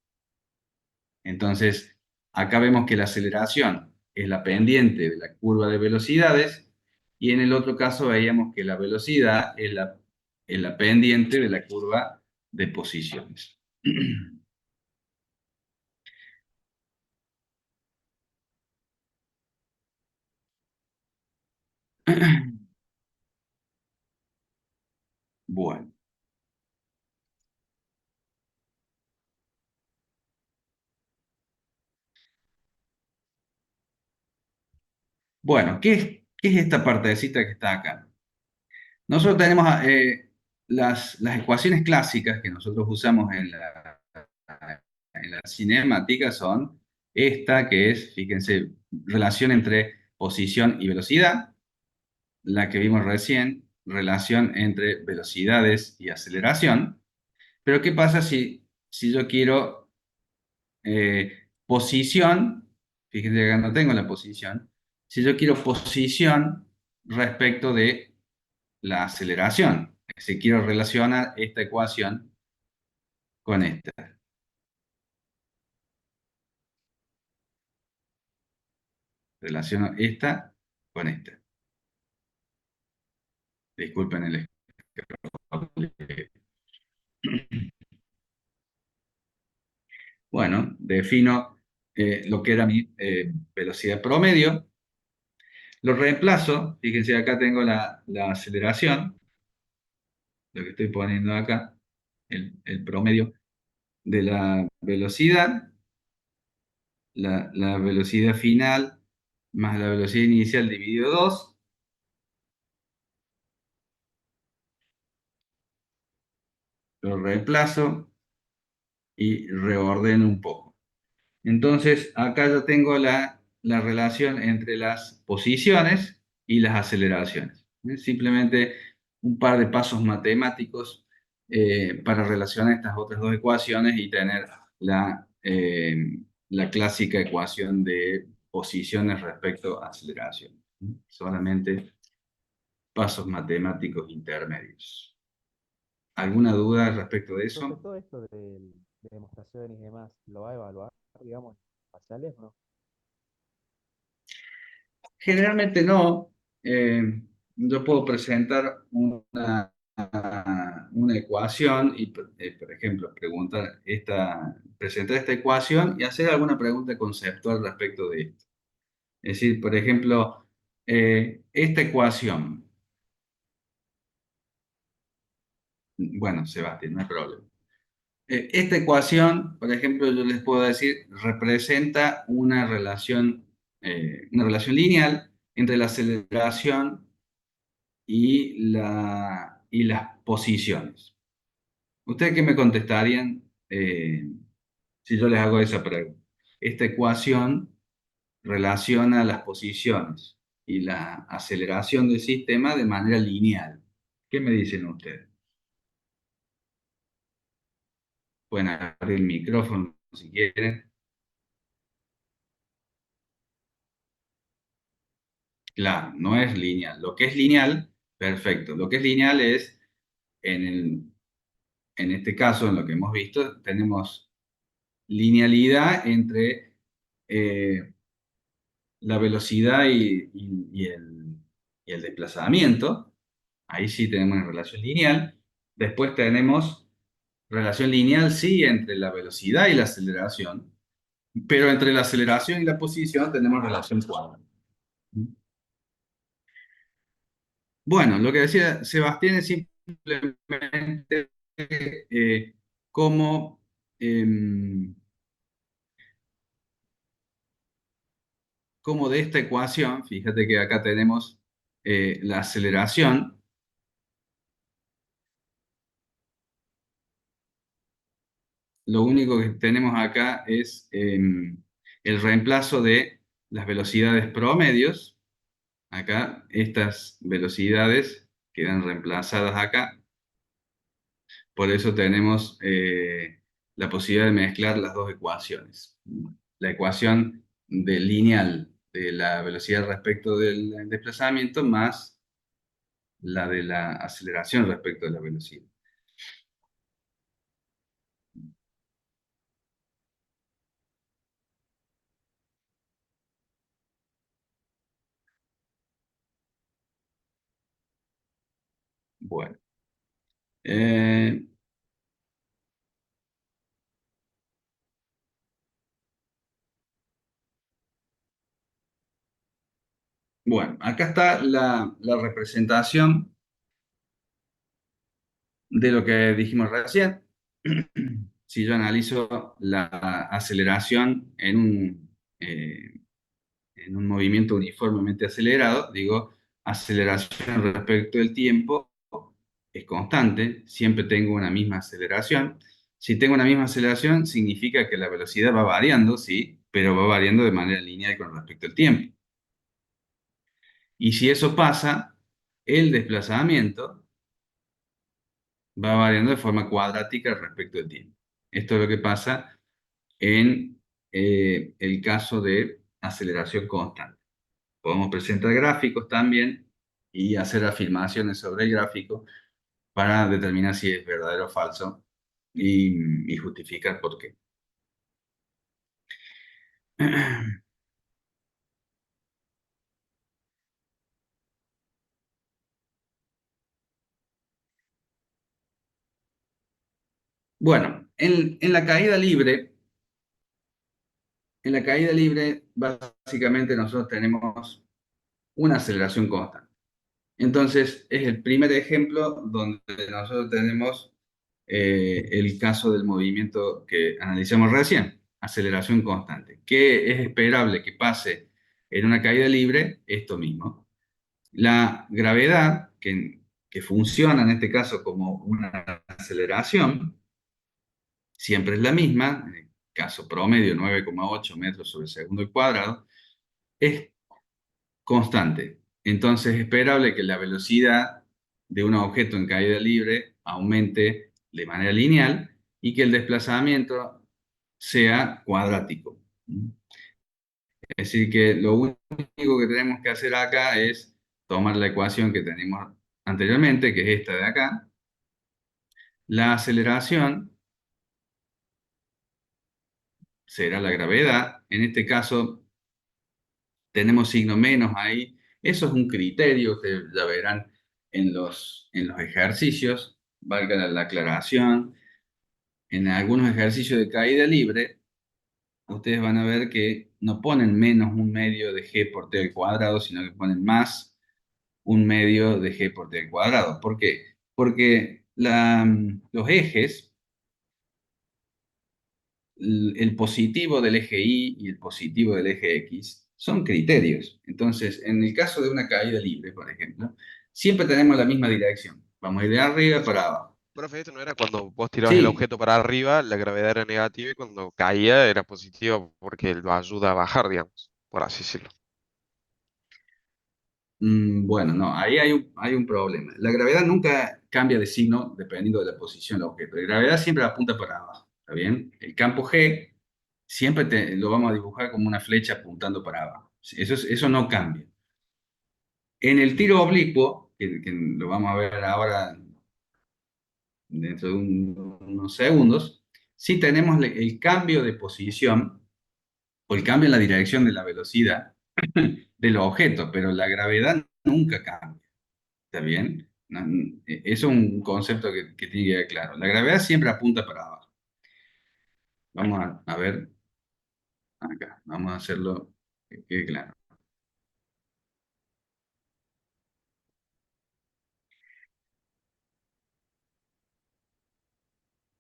Entonces, acá vemos que la aceleración es la pendiente de la curva de velocidades, y en el otro caso veíamos que la velocidad es la pendiente de la curva de posiciones. Bueno. Bueno, ¿qué es esta partecita que está acá? Nosotros tenemos las ecuaciones clásicas que nosotros usamos en la cinemática son esta que es, fíjense, relación entre posición y velocidad, la que vimos recién, relación entre velocidades y aceleración. Pero ¿qué pasa si yo quiero posición? Fíjense que acá no tengo la posición. Si yo quiero posición respecto de la aceleración, si quiero relacionar esta ecuación con esta. Relaciono esta con esta. Disculpen el scroll. Bueno, defino lo que era mi velocidad promedio, lo reemplazo, fíjense acá tengo la aceleración, lo que estoy poniendo acá, el promedio de la velocidad, la velocidad final más la velocidad inicial dividido 2, lo reemplazo y reordeno un poco. Entonces, acá yo tengo la relación entre las posiciones y las aceleraciones. Simplemente un par de pasos matemáticos para relacionar estas otras dos ecuaciones y tener la clásica ecuación de posiciones respecto a aceleración. Solamente pasos matemáticos intermedios. ¿Alguna duda respecto de Profe, eso? todo esto de demostraciones y demás, ¿lo va a evaluar, digamos, en parciales o no? Generalmente no. Yo puedo presentar una ecuación y, por ejemplo, presentar esta ecuación y hacer alguna pregunta conceptual respecto de esto. Es decir, por ejemplo, esta ecuación, bueno, Sebastián, no hay problema. Esta ecuación, por ejemplo, yo les puedo decir, representa una relación lineal entre la aceleración y las posiciones. ¿Ustedes qué me contestarían si yo les hago esa pregunta? Esta ecuación relaciona las posiciones y la aceleración del sistema de manera lineal. ¿Qué me dicen ustedes? Pueden abrir el micrófono si quieren. Claro, no es lineal. Lo que es lineal, perfecto. Lo que es lineal es, en este caso, en lo que hemos visto, tenemos linealidad entre la velocidad y el desplazamiento. Ahí sí tenemos una relación lineal. Después tenemos relación lineal, sí, entre la velocidad y la aceleración, pero entre la aceleración y la posición tenemos relación cuadrada. Bueno, lo que decía Sebastián es simplemente cómo, em, cómo de esta ecuación, fíjate que acá tenemos la aceleración. Lo único que tenemos acá es el reemplazo de las velocidades promedios. Acá estas velocidades quedan reemplazadas acá. Por eso tenemos la posibilidad de mezclar las dos ecuaciones. La ecuación lineal de la velocidad respecto del desplazamiento más la de la aceleración respecto de la velocidad. Bueno. Eh, bueno, acá está la representación de lo que dijimos recién. Si yo analizo la aceleración en un movimiento uniformemente acelerado, digo, aceleración respecto del tiempo es constante, siempre tengo una misma aceleración. Si tengo una misma aceleración, significa que la velocidad va variando, sí, pero va variando de manera lineal con respecto al tiempo. Y si eso pasa, el desplazamiento va variando de forma cuadrática respecto al tiempo. Esto es lo que pasa en el caso de aceleración constante. Podemos presentar gráficos también y hacer afirmaciones sobre el gráfico para determinar si es verdadero o falso y justificar por qué. Bueno, en la caída libre, En la caída libre, básicamente nosotros tenemos una aceleración constante. Entonces, es el primer ejemplo donde nosotros tenemos el caso del movimiento que analizamos recién, aceleración constante. ¿Qué es esperable que pase en una caída libre? Esto mismo. La gravedad, que funciona en este caso como una aceleración, siempre es la misma, en el caso promedio 9,8 metros sobre segundo al cuadrado, es constante. Entonces es esperable que la velocidad de un objeto en caída libre aumente de manera lineal y que el desplazamiento sea cuadrático. Es decir, que lo único que tenemos que hacer acá es tomar la ecuación que tenemos anteriormente, que es esta de acá. La aceleración será la gravedad. En este caso tenemos signo menos ahí. Eso es un criterio, ustedes ya verán en los ejercicios, valga la aclaración. En algunos ejercicios de caída libre, ustedes van a ver que no ponen menos un medio de g por t al cuadrado, sino que ponen más un medio de g por t al cuadrado. ¿Por qué? Porque los ejes, el positivo del eje Y y el positivo del eje X son criterios. Entonces, en el caso de una caída libre, por ejemplo, siempre tenemos la misma dirección. Vamos a ir de arriba para abajo. Profe, esto no era cuando vos tirabas el Sí, objeto para arriba, la gravedad era negativa y cuando caía era positiva porque lo ayuda a bajar, digamos, por así decirlo. bueno, no, ahí hay un problema. La gravedad nunca cambia de signo dependiendo de la posición del objeto. La gravedad siempre apunta para abajo, ¿está bien? El campo G siempre lo vamos a dibujar como una flecha apuntando para abajo. Eso no cambia. En el tiro oblicuo, que lo vamos a ver ahora dentro de unos segundos, sí tenemos el cambio de posición o el cambio en la dirección de la velocidad de los objetos, pero la gravedad nunca cambia. ¿Está bien? Eso es un concepto que tiene que quedar claro. La gravedad siempre apunta para abajo. Vamos a ver acá, vamos a hacerlo que quede claro.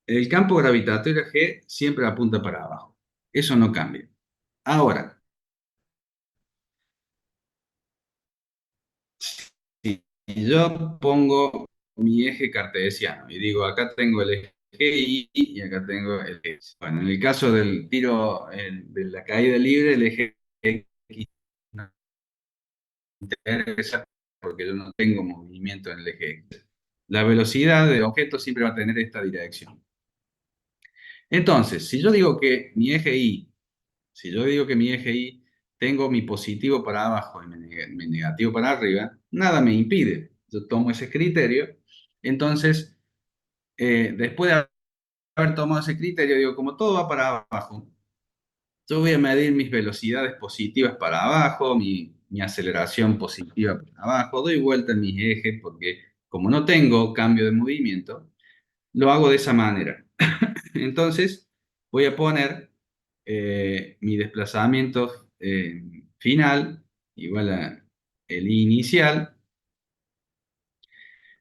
El campo gravitatorio G siempre apunta para abajo. Eso no cambia. Ahora, si yo pongo mi eje cartesiano y digo, acá tengo el eje Y y acá tengo el eje X. Bueno, en el caso del tiro, de la caída libre, el eje X no interesa porque yo no tengo movimiento en el eje X. La velocidad del objeto siempre va a tener esta dirección. Entonces, si yo digo que mi eje Y tengo mi positivo para abajo y mi negativo para arriba, nada me impide. Yo tomo ese criterio. Entonces, después de haber tomado ese criterio, digo, como todo va para abajo, yo voy a medir mis velocidades positivas para abajo, mi aceleración positiva para abajo, doy vuelta en mis ejes porque como no tengo cambio de movimiento, lo hago de esa manera. Entonces, voy a poner mi desplazamiento final igual a el I inicial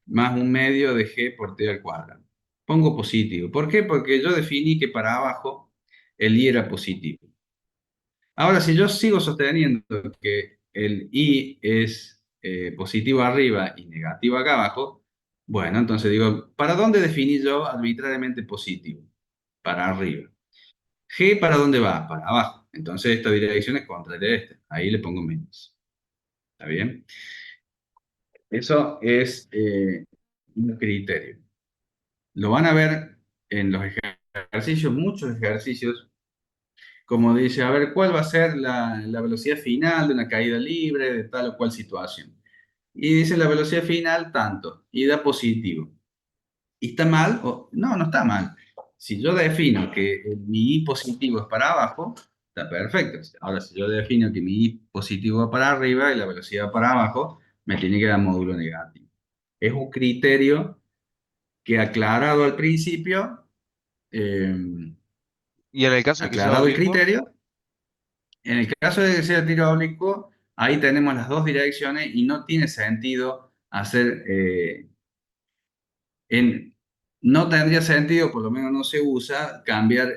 más un medio de g por t al cuadrado. Pongo positivo. ¿Por qué? Porque yo definí que para abajo el I era positivo. Ahora, si yo sigo sosteniendo que el I es positivo arriba y negativo acá abajo, bueno, entonces digo, ¿para dónde definí yo arbitrariamente positivo? Para arriba. G, ¿para dónde va? Para abajo. Entonces esta dirección es contraria a esta. Ahí le pongo menos. ¿Está bien? Eso es un criterio. Lo van a ver en los ejercicios, muchos ejercicios, como dice, a ver, ¿cuál va a ser la velocidad final de una caída libre de tal o cual situación? Y dice la velocidad final tanto, y da positivo. ¿Y está mal? No, no está mal. Si yo defino que mi I positivo es para abajo, está perfecto. Ahora, si yo defino que mi I positivo va para arriba y la velocidad va para abajo, me tiene que dar módulo negativo. Es un criterio que aclarado al principio, eh, Y en el caso de que sea aclarado el oblicuo, criterio, En el caso de que sea tiro oblicuo, ahí tenemos las dos direcciones y no tiene sentido hacer, en, no tendría sentido, por lo menos no se usa, cambiar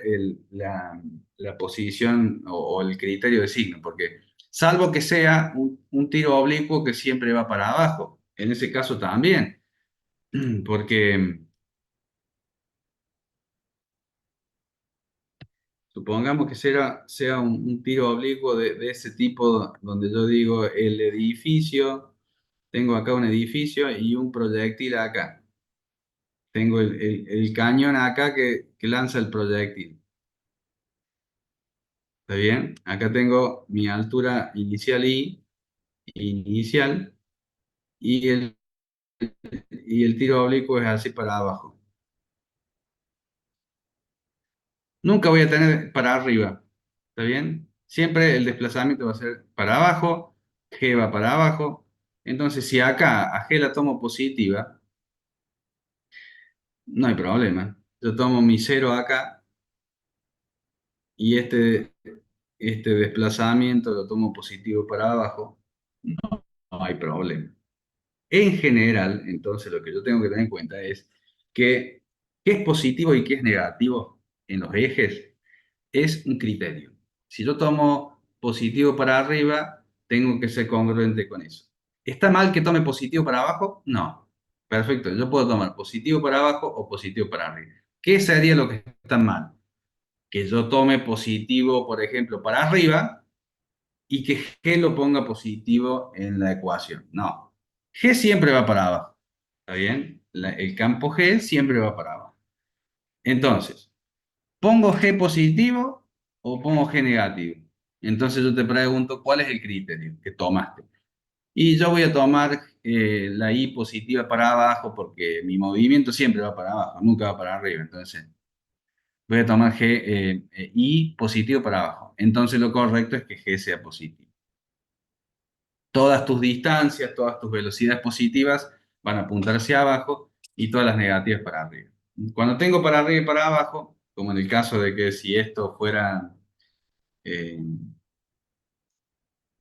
la posición o el criterio de signo, porque salvo que sea un tiro oblicuo que siempre va para abajo, en ese caso también, porque supongamos que sea un tiro oblicuo de ese tipo donde yo digo el edificio, tengo acá un edificio y un proyectil acá. Tengo el cañón acá que lanza el proyectil. ¿Está bien? Acá tengo mi altura inicial inicial, y el tiro oblicuo es así para abajo. Nunca voy a tener para arriba. ¿Está bien? Siempre el desplazamiento va a ser para abajo, G va para abajo. Entonces, si acá a G la tomo positiva, no hay problema. Yo tomo mi cero acá y este desplazamiento lo tomo positivo para abajo, no hay problema. En general, entonces, lo que yo tengo que tener en cuenta es que qué es positivo y qué es negativo en los ejes es un criterio. Si yo tomo positivo para arriba, tengo que ser congruente con eso. ¿Está mal que tome positivo para abajo? No. Perfecto, yo puedo tomar positivo para abajo o positivo para arriba. ¿Qué sería lo que está mal? Que yo tome positivo, por ejemplo, para arriba y que G lo ponga positivo en la ecuación. No. G siempre va para abajo. ¿Está bien? El campo G siempre va para abajo. Entonces, ¿pongo G positivo o pongo G negativo? Entonces yo te pregunto, ¿cuál es el criterio que tomaste? Y yo voy a tomar la I positiva para abajo porque mi movimiento siempre va para abajo, nunca va para arriba. Entonces voy a tomar I positivo para abajo. Entonces lo correcto es que G sea positivo. Todas tus distancias, todas tus velocidades positivas van a apuntar hacia abajo y todas las negativas para arriba. Cuando tengo para arriba y para abajo, como en el caso de que si esto fuera eh,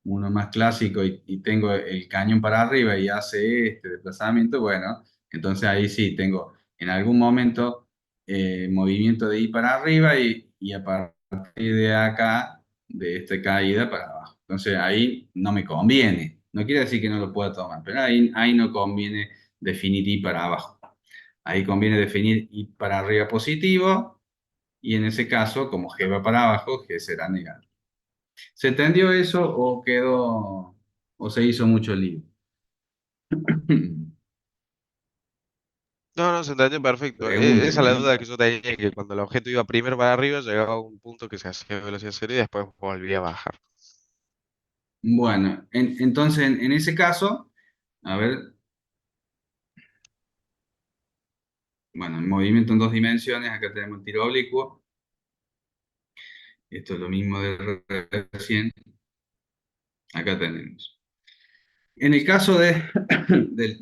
uno más clásico y tengo el cañón para arriba y hace este desplazamiento, bueno, entonces ahí sí tengo en algún momento movimiento de I para arriba y a partir de acá, de esta caída para abajo. Entonces ahí no me conviene. No quiere decir que no lo pueda tomar, pero ahí no conviene definir I para abajo. Ahí conviene definir I para arriba positivo y en ese caso, como G va para abajo, G será negativo. ¿Se entendió eso o se hizo mucho lío? No, no, se entendió perfecto. Esa es la Pregúntenme. duda que yo tenía, que cuando el objeto iba primero para arriba, llegaba a un punto que se hacía velocidad cero y después volvía a bajar. Bueno, entonces en ese caso, a ver, bueno, el movimiento en dos dimensiones, acá tenemos el tiro oblicuo, esto es lo mismo de recién, acá tenemos. En el caso de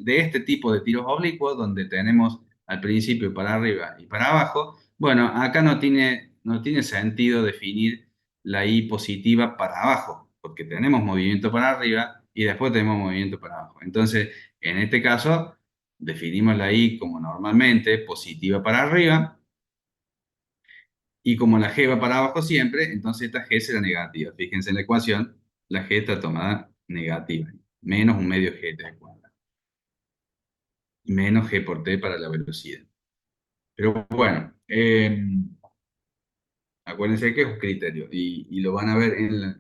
este tipo de tiros oblicuos, donde tenemos al principio para arriba y para abajo, bueno, acá no tiene sentido definir la I positiva para abajo, porque tenemos movimiento para arriba y después tenemos movimiento para abajo. Entonces, en este caso, definimos la I como normalmente, positiva para arriba, y como la G va para abajo siempre, entonces esta G será negativa. Fíjense en la ecuación, la G está tomada negativa, menos un medio G al cuadrado, menos G por T para la velocidad. Pero bueno, acuérdense que es un criterio y lo van a ver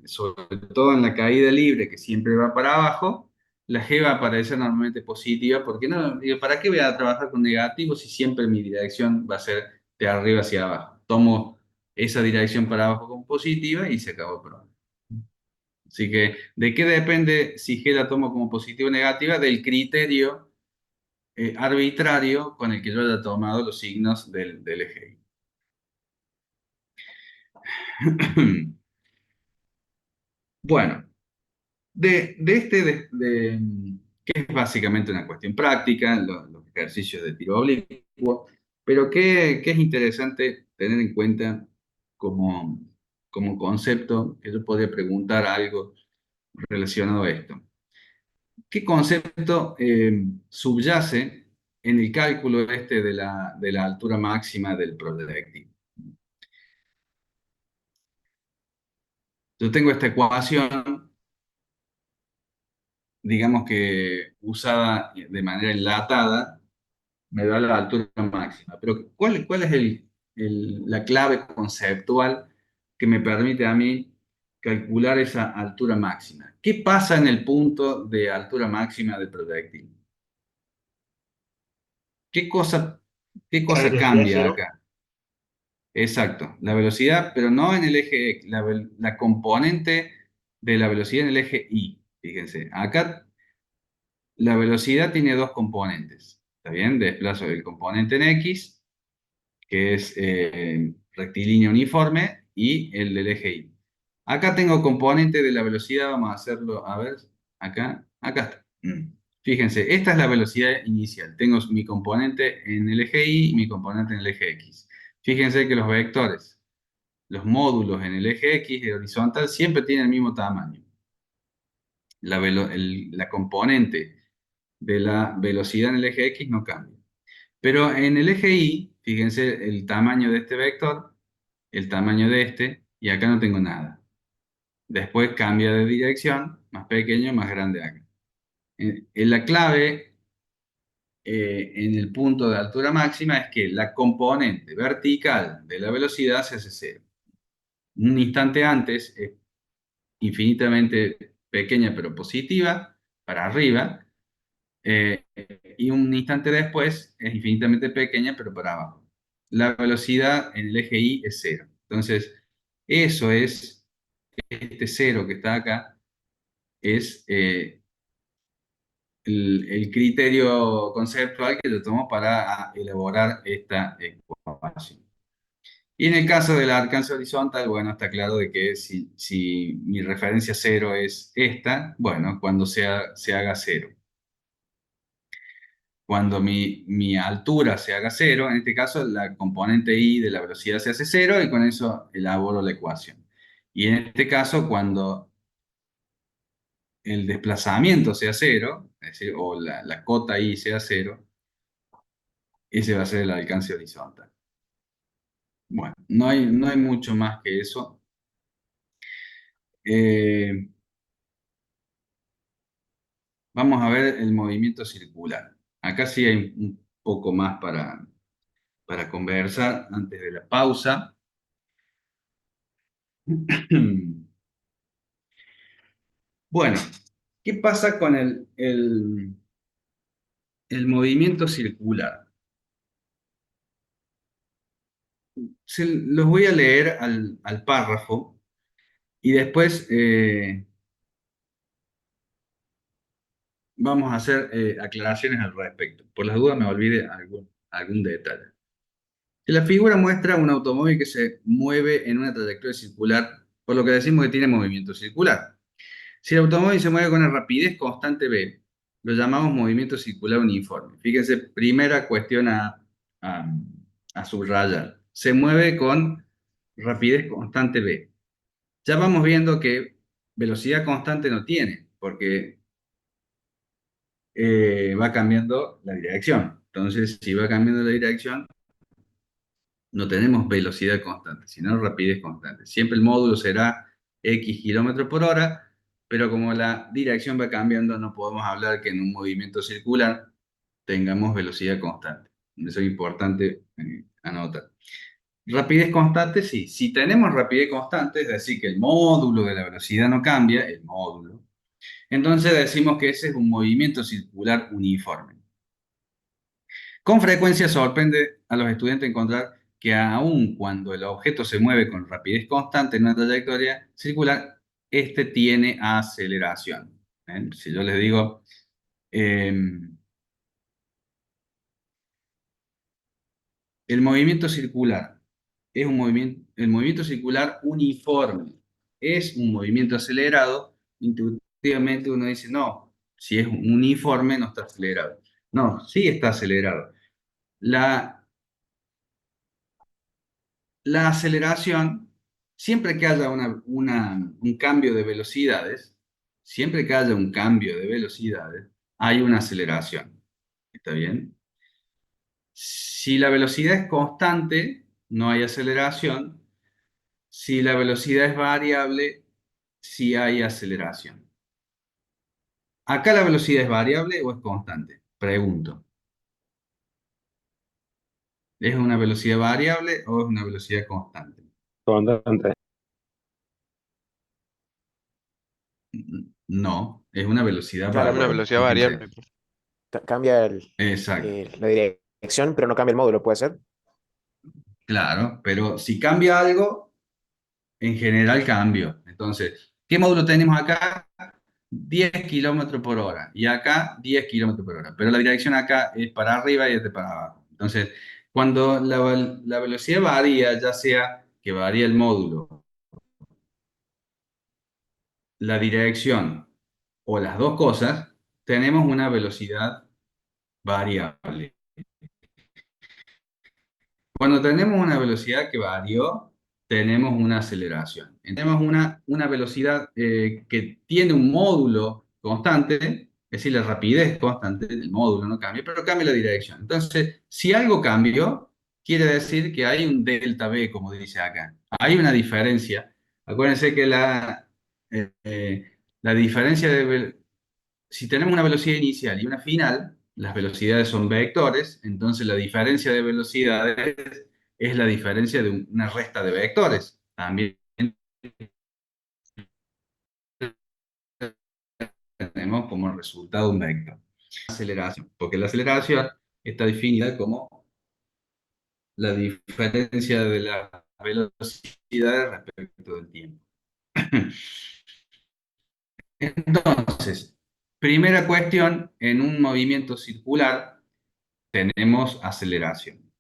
sobre todo en la caída libre, que siempre va para abajo, la G va a aparecer normalmente positiva, porque no, digo, ¿para qué voy a trabajar con negativos si siempre mi dirección va a ser de arriba hacia abajo? Tomo esa dirección para abajo como positiva y se acabó el problema. Así que, ¿de qué depende si G la tomo como positiva o negativa? Del criterio arbitrario con el que yo haya tomado los signos del eje. Bueno, que es básicamente una cuestión práctica, los ejercicios de tiro oblicuo, pero que es interesante tener en cuenta como como concepto que yo podría preguntar algo relacionado a esto. ¿Qué concepto subyace en el cálculo este de la altura máxima del proyectil? Yo tengo esta ecuación, digamos que usada de manera enlatada, me da la altura máxima. Pero ¿cuál es la clave conceptual que me permite a mí calcular esa altura máxima? ¿Qué pasa en el punto de altura máxima del proyectil? ¿Qué cosa, qué La cosa velocidad cambia cero. acá? Exacto, la velocidad, pero no en el eje X, la componente de la velocidad en el eje Y. Fíjense, acá la velocidad tiene dos componentes. ¿Está bien? Desplazo el componente en X, que es rectilíneo uniforme, y el del eje Y. Acá tengo componente de la velocidad, vamos a hacerlo, a ver, acá está. Fíjense, esta es la velocidad inicial. Tengo mi componente en el eje Y y mi componente en el eje X. Fíjense que los vectores, los módulos en el eje X de horizontal siempre tienen el mismo tamaño. La componente de la velocidad en el eje X no cambia. Pero en el eje Y, fíjense el tamaño de este vector, el tamaño de este, y acá no tengo nada. Después cambia de dirección, más pequeño, más grande acá. En la clave, en el punto de altura máxima, es que la componente vertical de la velocidad se hace cero. Un instante antes es infinitamente pequeña pero positiva, para arriba, eh, y un instante después es infinitamente pequeña pero para abajo. La velocidad en el eje Y es cero. Entonces, eso es, este cero que está acá, es el criterio conceptual que yo tomo para elaborar esta ecuación. Y en el caso del alcance horizontal, bueno, está claro de que si mi referencia cero es esta, bueno, cuando se haga cero. Cuando mi altura se haga cero, en este caso la componente y de la velocidad se hace cero y con eso elaboro la ecuación. Y en este caso, cuando el desplazamiento sea cero, es decir, o la cota y sea cero, ese va a ser el alcance horizontal. Bueno, no hay mucho más que eso. Eh, Vamos a ver el movimiento circular. Acá sí hay un poco más para conversar antes de la pausa. Bueno, ¿qué pasa con el movimiento circular? Los voy a leer al párrafo y después vamos a hacer aclaraciones al respecto. Por las dudas me olvide algún detalle. La figura muestra un automóvil que se mueve en una trayectoria circular, por lo que decimos que tiene movimiento circular. Si el automóvil se mueve con una rapidez constante v, lo llamamos movimiento circular uniforme. Fíjense, primera cuestión a, a subrayar. Se mueve con rapidez constante v. Ya vamos viendo que velocidad constante no tiene, porque va cambiando la dirección. Entonces, si va cambiando la dirección, no tenemos velocidad constante, sino rapidez constante. Siempre el módulo será X kilómetros por hora, pero como la dirección va cambiando, no podemos hablar que en un movimiento circular tengamos velocidad constante. Eso es importante anotar. Rapidez constante, sí. Si tenemos rapidez constante, es decir, que el módulo de la velocidad no cambia, el módulo, entonces decimos que ese es un movimiento circular uniforme. Con frecuencia sorprende a los estudiantes encontrar que aun cuando el objeto se mueve con rapidez constante en una trayectoria circular, este tiene aceleración. Si yo les digo, el movimiento circular es el movimiento circular uniforme es un movimiento acelerado, intuitivamente uno dice, no, si es uniforme no está acelerado. No, sí está acelerado. La aceleración siempre que haya un cambio de velocidades, siempre que haya un cambio de velocidades, hay una aceleración. ¿Está bien? Si la velocidad es constante, no hay aceleración. Si la velocidad es variable, sí hay aceleración. ¿Acá la velocidad es variable o es constante? Pregunto. ¿Es una velocidad variable o es una velocidad constante? Constante. No, es una velocidad Claro, Una variable. velocidad Fíjense. variable, profe. cambia Exacto. la dirección, pero no cambia el módulo, ¿puede ser? Claro, pero si cambia algo, en general cambio. Entonces, ¿qué módulo tenemos acá? 10 kilómetros por hora y acá 10 kilómetros por hora, pero la dirección acá es para arriba y es de para abajo. Entonces, cuando la velocidad varía, ya sea que varía el módulo, la dirección o las dos cosas, tenemos una velocidad variable. Cuando tenemos una velocidad que varió, tenemos una aceleración. Tenemos una velocidad que tiene un módulo constante, es decir, la rapidez constante del módulo no cambia, pero cambia la dirección. Entonces, si algo cambió, quiere decir que hay un delta V, como dice acá. Hay una diferencia. Acuérdense que la diferencia si tenemos una velocidad inicial y una final, las velocidades son vectores, entonces la diferencia de velocidades es la diferencia de una resta de vectores. También tenemos como resultado un vector. Aceleración, porque la aceleración está definida como la diferencia de las velocidades respecto del tiempo. Entonces, primera cuestión, en un movimiento circular tenemos aceleración.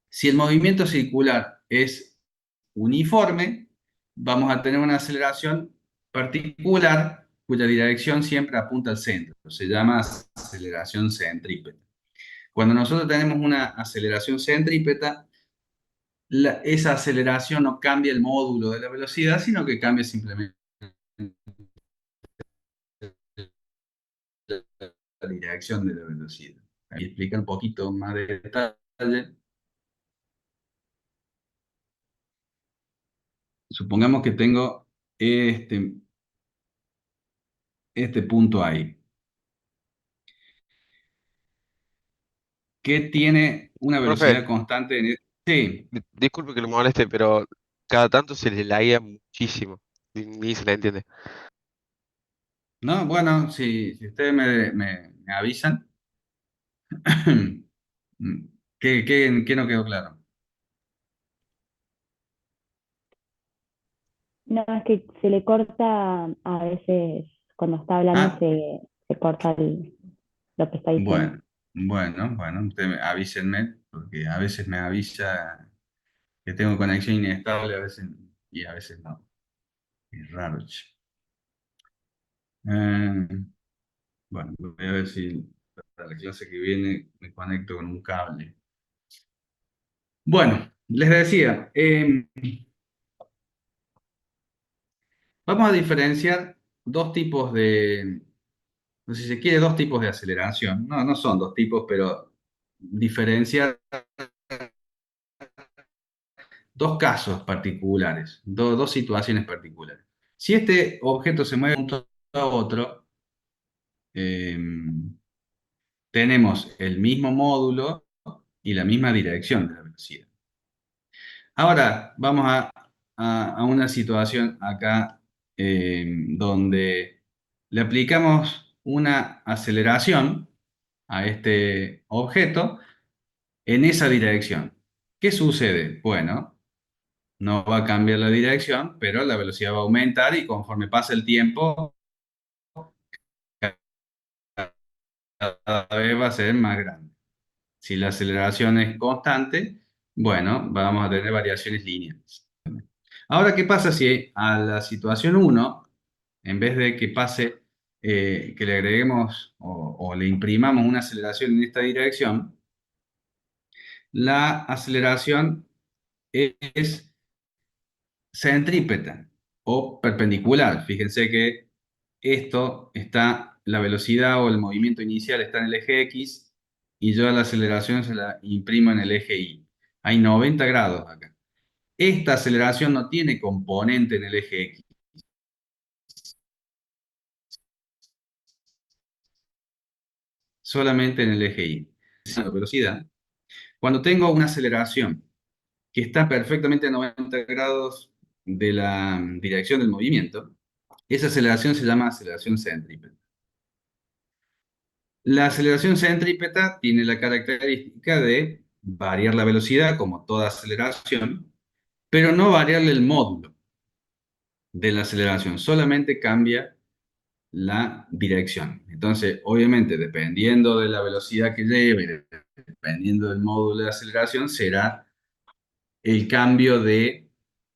Si el movimiento circular es uniforme, vamos a tener una aceleración particular cuya dirección siempre apunta al centro. Se llama aceleración centrípeta. Cuando nosotros tenemos una aceleración centrípeta, esa aceleración no cambia el módulo de la velocidad, sino que cambia simplemente la dirección de la velocidad. Ahí explica un poquito más de detalle. Supongamos que tengo este punto ahí, que tiene una Profe, velocidad constante Sí, disculpe que lo moleste, pero cada tanto se le laguea muchísimo. Ni se le entiende. ¿no? Bueno, si ustedes me avisan, ¿qué no quedó claro? No, es que se le corta a veces, cuando está hablando, Ah, se corta lo que está diciendo. bueno, ustedes avísenme, porque a veces me avisa que tengo conexión inestable, y a veces no. Es raro, che. Eh, bueno, voy a ver si para la clase que viene me conecto con un cable. Bueno, les decía, vamos a diferenciar dos tipos no sé si se quiere, dos tipos de aceleración. No, no son dos tipos, pero diferenciar dos casos particulares, dos situaciones particulares. Si este objeto se mueve de un punto a otro, eh, tenemos el mismo módulo y la misma dirección de la velocidad. Ahora vamos a una situación acá donde le aplicamos una aceleración a este objeto en esa dirección. ¿Qué sucede? Bueno, no va a cambiar la dirección, pero la velocidad va a aumentar y conforme pasa el tiempo, cada vez va a ser más grande. Si la aceleración es constante, bueno, vamos a tener variaciones lineales. Ahora, ¿qué pasa si a la situación uno, en vez de que pase, que le agreguemos o le imprimamos una aceleración en esta dirección, la aceleración es centrípeta o perpendicular. Fíjense que esto está, la velocidad o el movimiento inicial está en el eje X y yo la aceleración se la imprimo en el eje Y. Hay 90 grados acá. Esta aceleración no tiene componente en el eje X, solamente en el eje Y. La velocidad. Cuando tengo una aceleración que está perfectamente a 90 grados de la dirección del movimiento, esa aceleración se llama aceleración centrípeta. La aceleración centrípeta tiene la característica de variar la velocidad, como toda aceleración, pero no variarle el módulo de la aceleración, solamente cambia la dirección. Entonces, obviamente, dependiendo de la velocidad que lleve, dependiendo del módulo de aceleración, será el cambio de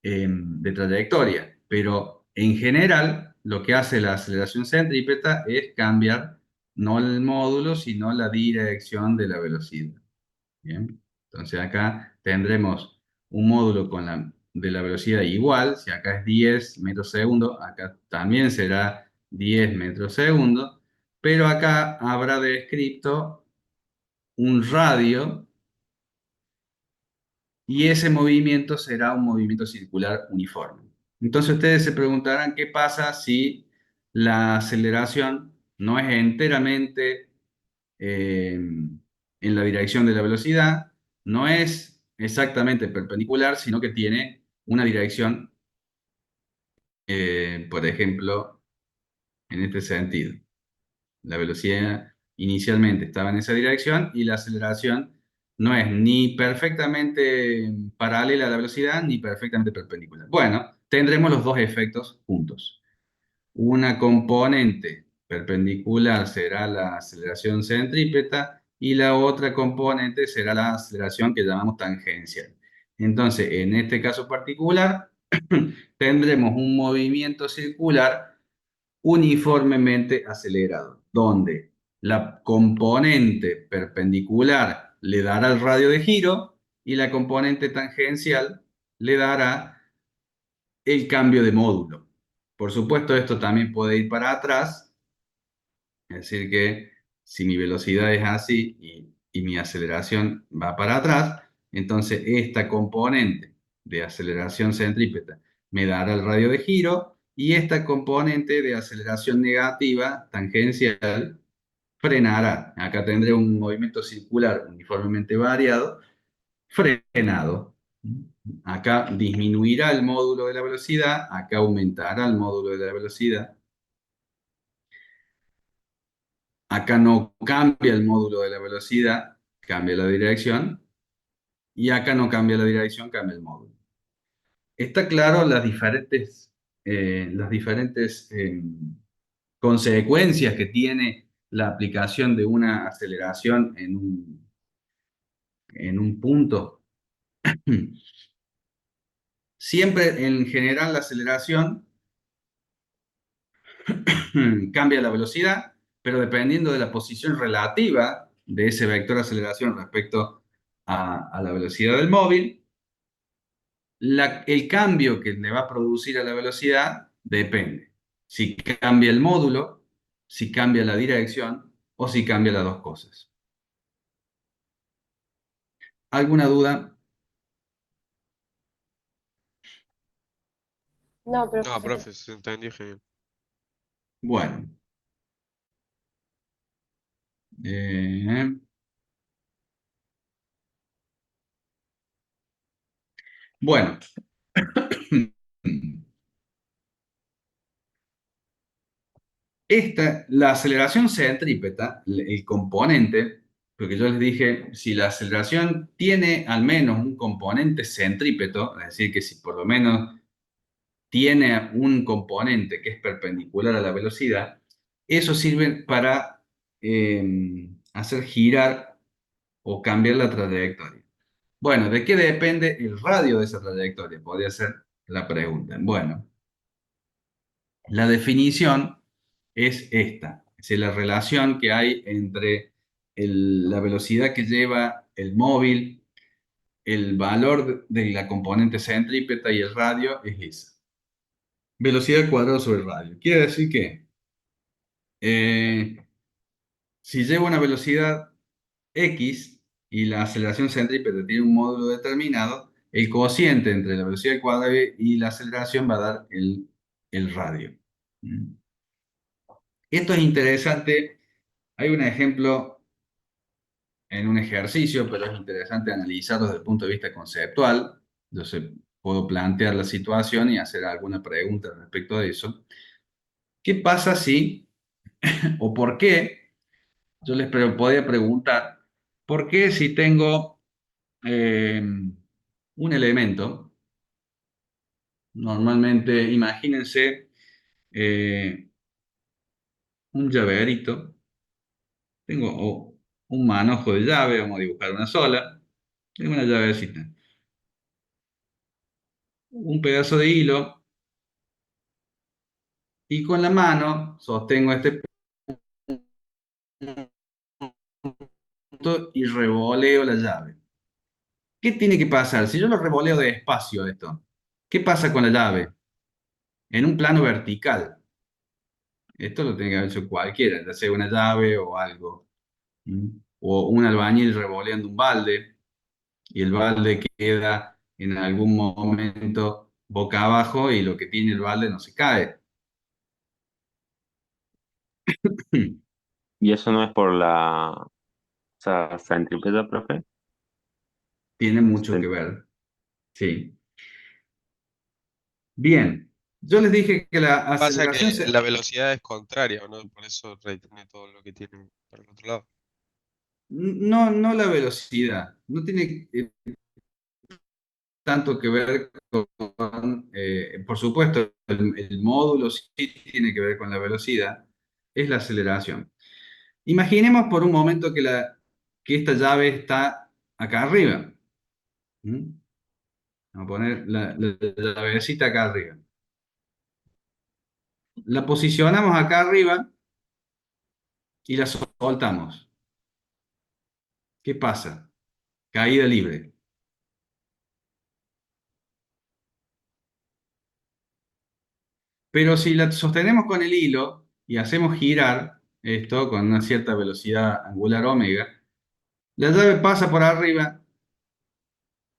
trayectoria. Pero en general, lo que hace la aceleración centrípeta es cambiar no el módulo, sino la dirección de la velocidad. Bien, entonces acá tendremos un módulo de la velocidad igual. Si acá es 10 metros segundo, acá también será 10 metros segundo, pero acá habrá descrito un radio y ese movimiento será un movimiento circular uniforme. Entonces ustedes se preguntarán qué pasa si la aceleración no es enteramente en la dirección de la velocidad, no es exactamente perpendicular, sino que tiene una dirección, por ejemplo, en este sentido. La velocidad inicialmente estaba en esa dirección y la aceleración no es ni perfectamente paralela a la velocidad ni perfectamente perpendicular. Bueno, tendremos los dos efectos juntos. Una componente perpendicular será la aceleración centrípeta y la otra componente será la aceleración que llamamos tangencial. Entonces, en este caso particular, tendremos un movimiento circular uniformemente acelerado, donde la componente perpendicular le dará el radio de giro y la componente tangencial le dará el cambio de módulo. Por supuesto, esto también puede ir para atrás, es decir que si mi velocidad es así y mi aceleración va para atrás, entonces esta componente de aceleración centrípeta me dará el radio de giro y esta componente de aceleración negativa tangencial frenará. Acá tendré un movimiento circular uniformemente variado, frenado. Acá disminuirá el módulo de la velocidad, acá aumentará el módulo de la velocidad. Acá no cambia el módulo de la velocidad, cambia la dirección. Y acá no cambia la dirección, cambia el módulo. Está claro las diferentes consecuencias que tiene la aplicación de una aceleración en un punto. Siempre, en general, la aceleración cambia la velocidad, pero dependiendo de la posición relativa de ese vector de aceleración respecto a la velocidad del móvil, el cambio que le va a producir a la velocidad depende. Si cambia el módulo, si cambia la dirección o si cambia las dos cosas. ¿Alguna duda? No, pero No, profe, se entendió genial. Bueno. Eh, bueno. La aceleración centrípeta, el componente, porque yo les dije, si la aceleración tiene al menos un componente centrípeto, es decir, que si por lo menos tiene un componente que es perpendicular a la velocidad, eso sirve para hacer girar o cambiar la trayectoria. Bueno, ¿de qué depende el radio de esa trayectoria? Podría ser la pregunta. Bueno, la definición es esta, es la relación que hay entre la velocidad que lleva el móvil el valor de la componente centrípeta y el radio es esa. Velocidad al cuadrado sobre el radio. Quiere decir que si llevo una velocidad x y la aceleración centrípeta tiene un módulo determinado, el cociente entre la velocidad al cuadrado y la aceleración va a dar el radio. ¿Mm? Esto es interesante. Hay un ejemplo en un ejercicio, pero es interesante analizarlo desde el punto de vista conceptual. Entonces, puedo plantear la situación y hacer alguna pregunta respecto de eso. ¿Qué pasa si, o por qué? Yo les podría preguntar, ¿por qué si tengo un elemento, normalmente, imagínense un llaverito, tengo un manojo de llave, vamos a dibujar una sola, tengo una llavecita, un pedazo de hilo, y con la mano sostengo este punto y revoleo la llave. ¿Qué tiene que pasar? Si yo lo revoleo despacio esto, ¿qué pasa con la llave? En un plano vertical. Esto lo tiene que haber hecho cualquiera, ya sea una llave o algo. ¿Mm? O un albañil revoleando un balde y el balde queda en algún momento boca abajo y lo que tiene el balde no se cae. ¿Y eso no es por la centrípeta, profe? Tiene mucho que Cen- ver. Sí. Bien. Yo les dije que la Pasa aceleración que la velocidad es contraria, ¿no? Por eso retiene todo lo que tiene para el otro lado. no la velocidad, no tiene tanto que ver con, por supuesto, el módulo sí tiene que ver con la velocidad, es la aceleración. Imaginemos por un momento que esta llave está acá arriba. ¿Mm? Vamos a poner la llavecita acá arriba. La posicionamos acá arriba y la soltamos. ¿Qué pasa? Caída libre. Pero si la sostenemos con el hilo y hacemos girar esto con una cierta velocidad angular omega, la llave pasa por arriba,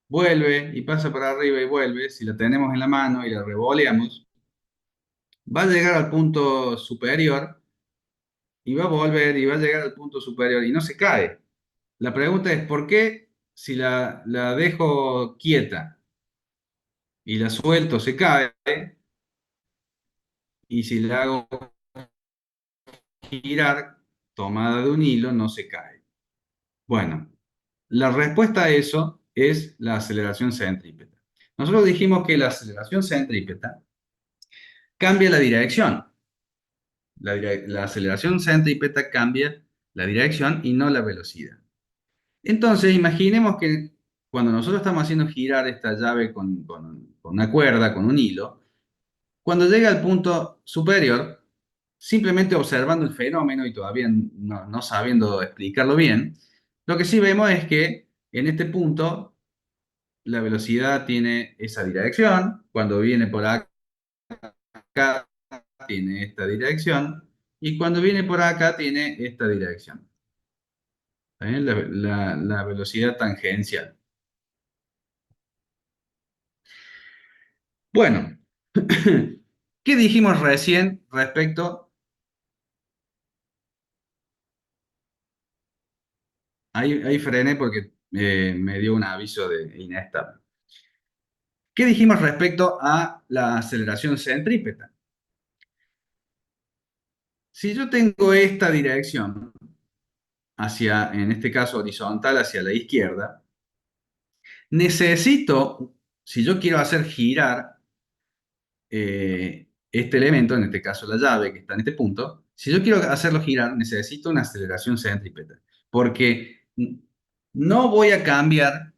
vuelve y pasa por arriba y vuelve. Si la tenemos en la mano y la revoleamos, va a llegar al punto superior y va a volver y va a llegar al punto superior y no se cae. La pregunta es, ¿por qué si la dejo quieta y la suelto se cae? Y si la hago girar tomada de un hilo no se cae. Bueno, la respuesta a eso es la aceleración centrípeta. Nosotros dijimos que la aceleración centrípeta cambia la dirección. La aceleración centrípeta cambia la dirección y no la velocidad. Entonces, imaginemos que cuando nosotros estamos haciendo girar esta llave con una cuerda, con un hilo, cuando llega al punto superior, simplemente observando el fenómeno y todavía no sabiendo explicarlo bien, lo que sí vemos es que en este punto la velocidad tiene esa dirección, cuando viene por acá tiene esta dirección y cuando viene por acá tiene esta dirección. ¿Está bien? La velocidad tangencial. Bueno, ¿qué dijimos recién respecto? Ahí frené porque me dio un aviso de inestable. ¿Qué dijimos respecto a la aceleración centrípeta? Si yo tengo esta dirección hacia, en este caso horizontal, hacia la izquierda, necesito, si yo quiero hacer girar este elemento, en este caso la llave que está en este punto, si yo quiero hacerlo girar, necesito una aceleración centrípeta, porque no voy a cambiar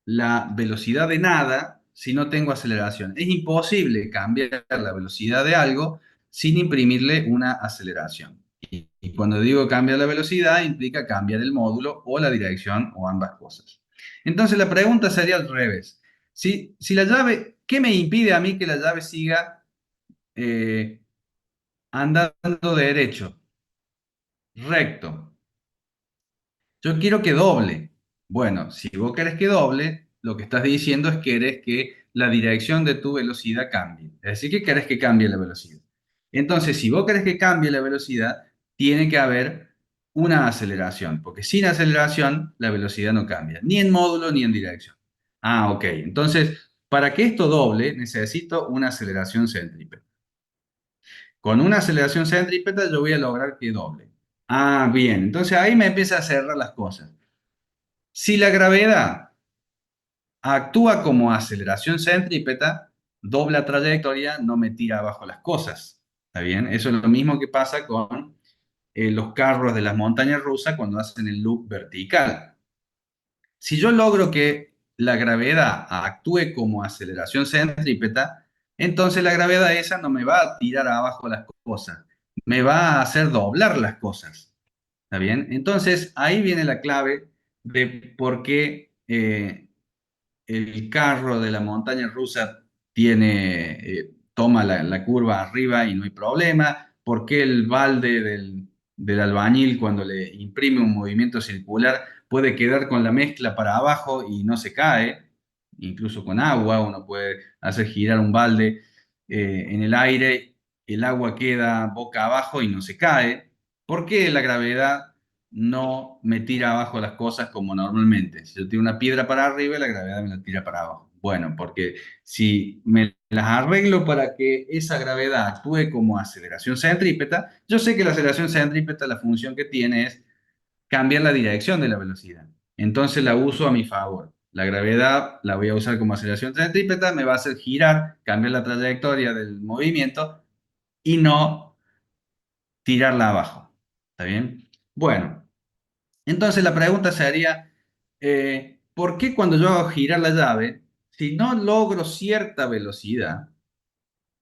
la velocidad de nada si no tengo aceleración. Es imposible cambiar la velocidad de algo sin imprimirle una aceleración. Y cuando digo cambiar la velocidad, implica cambiar el módulo o la dirección o ambas cosas. Entonces la pregunta sería al revés. Si la llave, ¿qué me impide a mí que la llave siga eh, andando derecho, recto? Yo quiero que doble. Bueno, si vos querés que doble, lo que estás diciendo es que querés que la dirección de tu velocidad cambie. Es decir, que querés que cambie la velocidad. Entonces, si vos querés que cambie la velocidad, tiene que haber una aceleración, porque sin aceleración la velocidad no cambia, ni en módulo ni en dirección. Ah, ok. Entonces, para que esto doble, necesito una aceleración céntrica. Con una aceleración centrípeta yo voy a lograr que doble. Ah, bien. Entonces ahí me empieza a cerrar las cosas. Si la gravedad actúa como aceleración centrípeta, dobla trayectoria, no me tira abajo las cosas. ¿Está bien? Eso es lo mismo que pasa con los carros de las montañas rusas cuando hacen el loop vertical. Si yo logro que la gravedad actúe como aceleración centrípeta, entonces la gravedad esa no me va a tirar abajo las cosas, me va a hacer doblar las cosas. ¿Está bien? Entonces ahí viene la clave de por qué el carro de la montaña rusa toma la curva arriba y no hay problema, por qué el balde del albañil cuando le imprime un movimiento circular puede quedar con la mezcla para abajo y no se cae, incluso con agua uno puede hacer girar un balde en el aire, el agua queda boca abajo y no se cae. ¿Por qué la gravedad no me tira abajo las cosas como normalmente? Si yo tiro una piedra para arriba, la gravedad me la tira para abajo. Bueno, porque si me las arreglo para que esa gravedad actúe como aceleración centrípeta, yo sé que la aceleración centrípeta, la función que tiene es cambiar la dirección de la velocidad. Entonces la uso a mi favor. La gravedad la voy a usar como aceleración centrípeta, me va a hacer girar, cambiar la trayectoria del movimiento y no tirarla abajo. ¿Está bien? Bueno, entonces la pregunta sería, ¿por qué cuando yo hago girar la llave, si no logro cierta velocidad,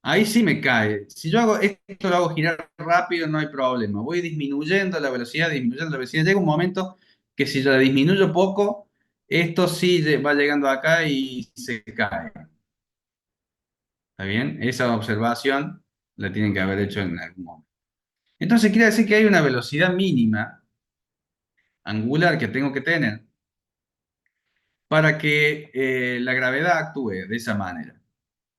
ahí sí me cae? Si yo hago esto, lo hago girar rápido, no hay problema. Voy disminuyendo la velocidad, disminuyendo la velocidad. Llega un momento que si yo la disminuyo poco, esto sí va llegando acá y se cae. ¿Está bien? Esa observación la tienen que haber hecho en algún momento. Entonces quiere decir que hay una velocidad mínima angular que tengo que tener para que la gravedad actúe de esa manera.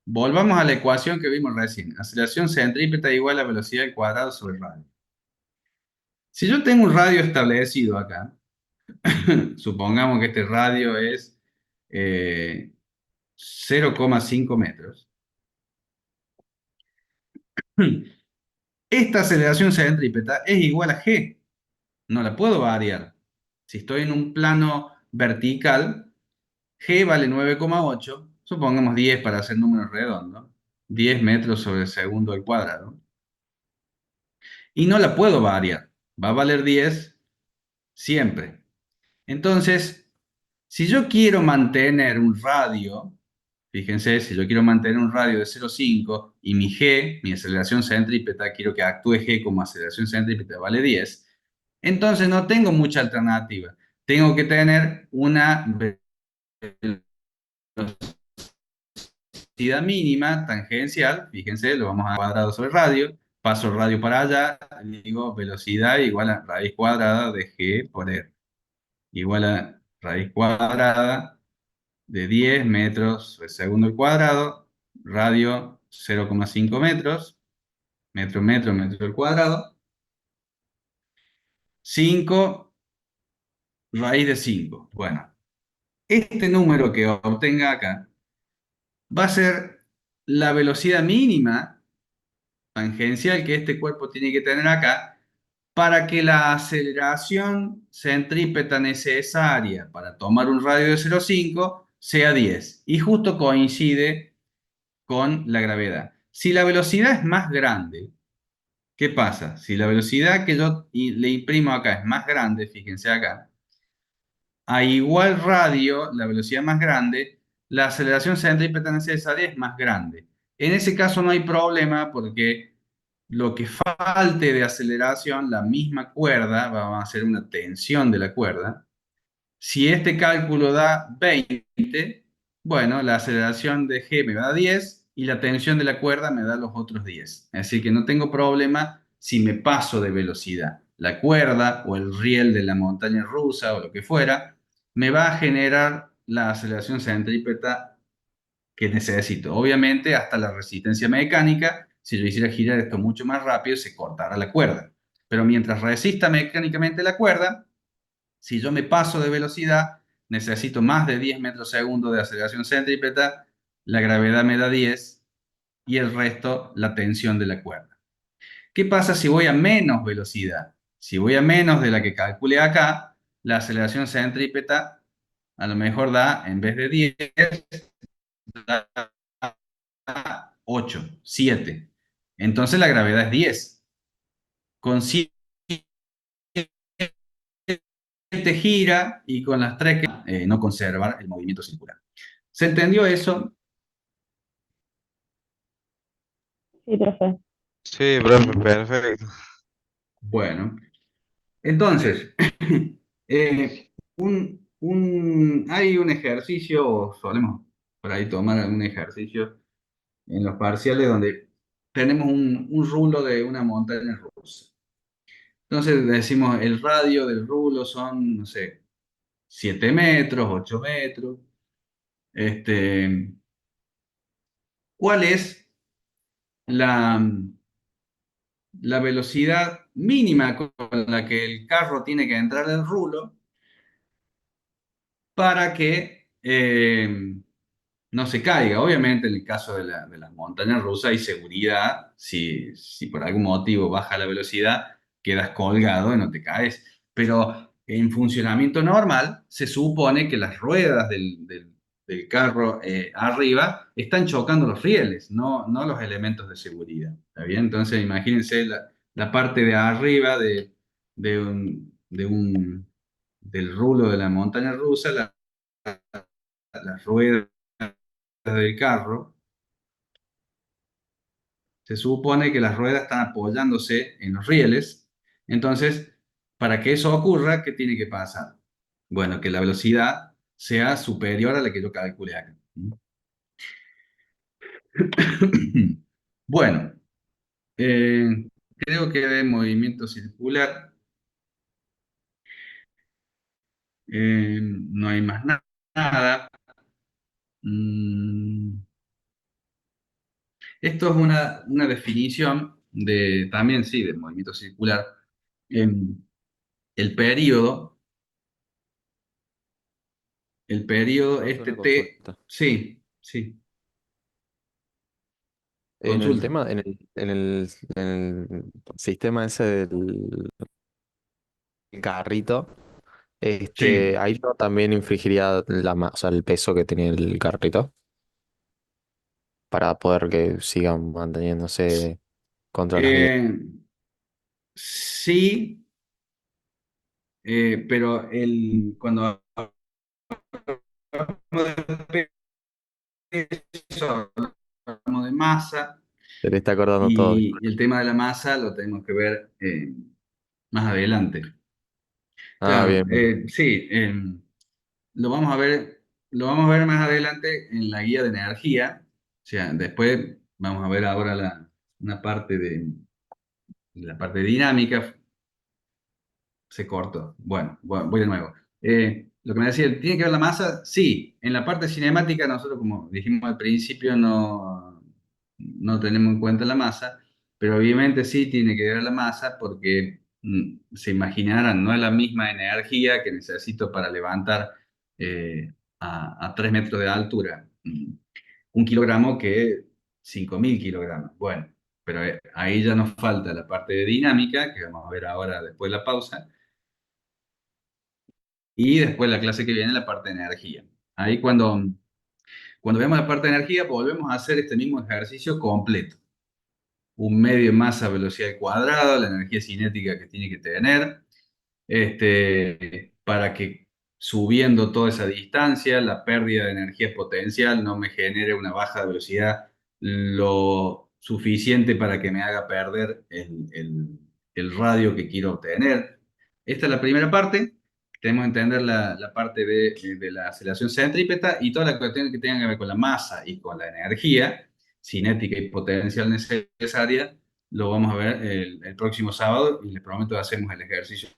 Volvamos a la ecuación que vimos recién. Aceleración centrípeta igual a velocidad al cuadrado sobre radio. Si yo tengo un radio establecido acá, supongamos que este radio es 0,5 metros. Esta aceleración centrípeta es igual a g. No la puedo variar. Si estoy en un plano vertical, g vale 9,8, supongamos 10 para hacer números redondos, 10 metros sobre segundo al cuadrado, y no la puedo variar, va a valer 10 siempre. Entonces, si yo quiero mantener un radio, fíjense, si yo quiero mantener un radio de 0,5 y mi g, mi aceleración centrípeta, quiero que actúe g como aceleración centrípeta, vale 10, entonces no tengo mucha alternativa. Tengo que tener una velocidad mínima tangencial, fíjense, lo vamos a cuadrado sobre radio, paso el radio para allá, digo velocidad igual a raíz cuadrada de g por r, igual a raíz cuadrada de 10 metros por segundo al cuadrado, radio 0,5 metros, metro, metro, metro al cuadrado, 5 raíz de 5. Bueno, este número que obtenga acá va a ser la velocidad mínima tangencial que este cuerpo tiene que tener acá para que la aceleración centrípeta necesaria para tomar un radio de 0,5 sea 10. Y justo coincide con la gravedad. Si la velocidad es más grande, ¿qué pasa? Si la velocidad que yo le imprimo acá es más grande, fíjense acá, a igual radio, la velocidad más grande, la aceleración centrípeta necesaria es más grande. En ese caso no hay problema porque lo que falte de aceleración, la misma cuerda, va a ser una tensión de la cuerda, Si este cálculo da 20, bueno, la aceleración de G me da 10 y la tensión de la cuerda me da los otros 10. Así que no tengo problema si me paso de velocidad. La cuerda o el riel de la montaña rusa o lo que fuera me va a generar la aceleración centrípeta que necesito. Obviamente, hasta la resistencia mecánica, si yo hiciera girar esto mucho más rápido, se cortará la cuerda. Pero mientras resista mecánicamente la cuerda, si yo me paso de velocidad, necesito más de 10 metros segundo de aceleración centrípeta, la gravedad me da 10 y el resto la tensión de la cuerda. ¿Qué pasa si voy a menos velocidad? Si voy a menos de la que calculé acá, la aceleración centrípeta a lo mejor da, en vez de 10, da 8, 7. Entonces la gravedad es 10. Con 7 gira y con las 3 que no conservar el movimiento circular. ¿Se entendió eso? Sí, profe. Sí, profe, perfecto. Bueno, entonces, hay un ejercicio, o solemos por ahí tomar un ejercicio en los parciales donde tenemos un rulo de una montaña rusa. Entonces decimos, el radio del rulo son, no sé, 7 metros, 8 metros. ¿Cuál es la, la velocidad mínima con la que el carro tiene que entrar al rulo para que no se caiga? Obviamente, en el caso de las montañas rusas hay seguridad. Si por algún motivo baja la velocidad, quedas colgado y no te caes. Pero en funcionamiento normal, se supone que las ruedas del carro arriba están chocando los rieles, no los elementos de seguridad. ¿Está bien? Entonces, imagínense la parte de arriba del rulo de la montaña rusa, las ruedas del carro. Se supone que las ruedas están apoyándose en los rieles. Entonces, para que eso ocurra, ¿qué tiene que pasar? Bueno, que la velocidad sea superior a la que yo calculé acá. Bueno, creo que de movimiento circular no hay más nada. Mm, Esto es una definición también sí, de movimiento circular. Em, el periodo El periodo, Profe, este una T, consulta. sí, sí, En el consulta. tema, en el sistema ese del carrito, Sí. ahí yo también infligiría o sea, el peso que tenía el carrito para poder que sigan manteniéndose contra las vías. Eh, sí, pero cuando hablamos de peso, hablamos de masa, Se le está acordando todo. y el tema de la masa lo tenemos que ver más adelante. Ah, Claro, bien, bien. sí, lo vamos a ver, lo vamos a ver más adelante en la guía de energía. O sea, después vamos a ver ahora una parte de la parte dinámica. Se cortó. Bueno, voy de nuevo. Lo que me decía, ¿tiene que ver la masa? Sí, en la parte cinemática nosotros, como dijimos al principio, no tenemos en cuenta la masa, pero obviamente sí tiene que ver la masa porque se imaginarán, no es la misma energía que necesito para levantar a 3 metros de altura 1 kilogramo que 5.000 kilogramos. Bueno, pero ahí ya nos falta la parte de dinámica, que vamos a ver ahora después de la pausa, y después la clase que viene, la parte de energía. Ahí cuando vemos la parte de energía, volvemos a hacer este mismo ejercicio completo. Un medio en masa a velocidad al cuadrado, la energía cinética que tiene que tener, para que subiendo toda esa distancia, la pérdida de energía potencial no me genere una baja de velocidad lo suficiente para que me haga perder el radio que quiero obtener. Esta es la primera parte. tenemos que entender la parte de la aceleración centrípeta y toda la cuestión que tenga que ver con la masa y con la energía cinética y potencial necesaria, lo vamos a ver el próximo sábado y les prometo que hacemos el ejercicio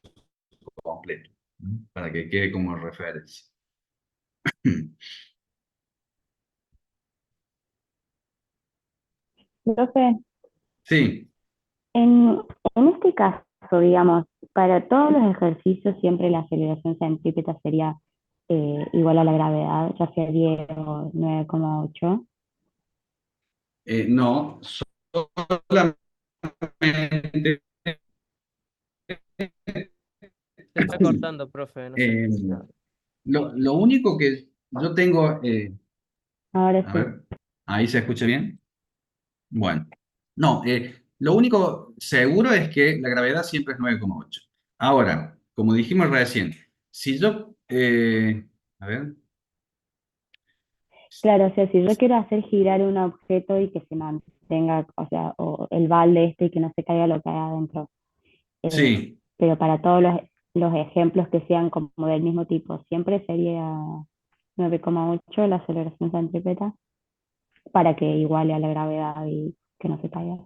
completo, ¿no? Para que quede como referencia. Profe, Sí, en, en este caso, digamos, para todos los ejercicios siempre la aceleración centrípeta sería igual a la gravedad, ya sea 10 o 9,8. no, solamente Se está cortando, profe, no se eh, escucha nada. lo único que yo tengo, Ahora a sí. ver, ¿ahí se escucha bien? Bueno, no, lo único seguro es que la gravedad siempre es 9,8. Ahora, como dijimos recién, si yo, a ver, Claro, o sea, si yo quiero hacer girar un objeto y que se mantenga, o sea, o el balde este y que no se caiga lo que hay adentro, sí, pero para todos los ejemplos que sean como del mismo tipo, siempre sería 9,8 la aceleración centrípeta para que iguale a la gravedad y que no se caiga.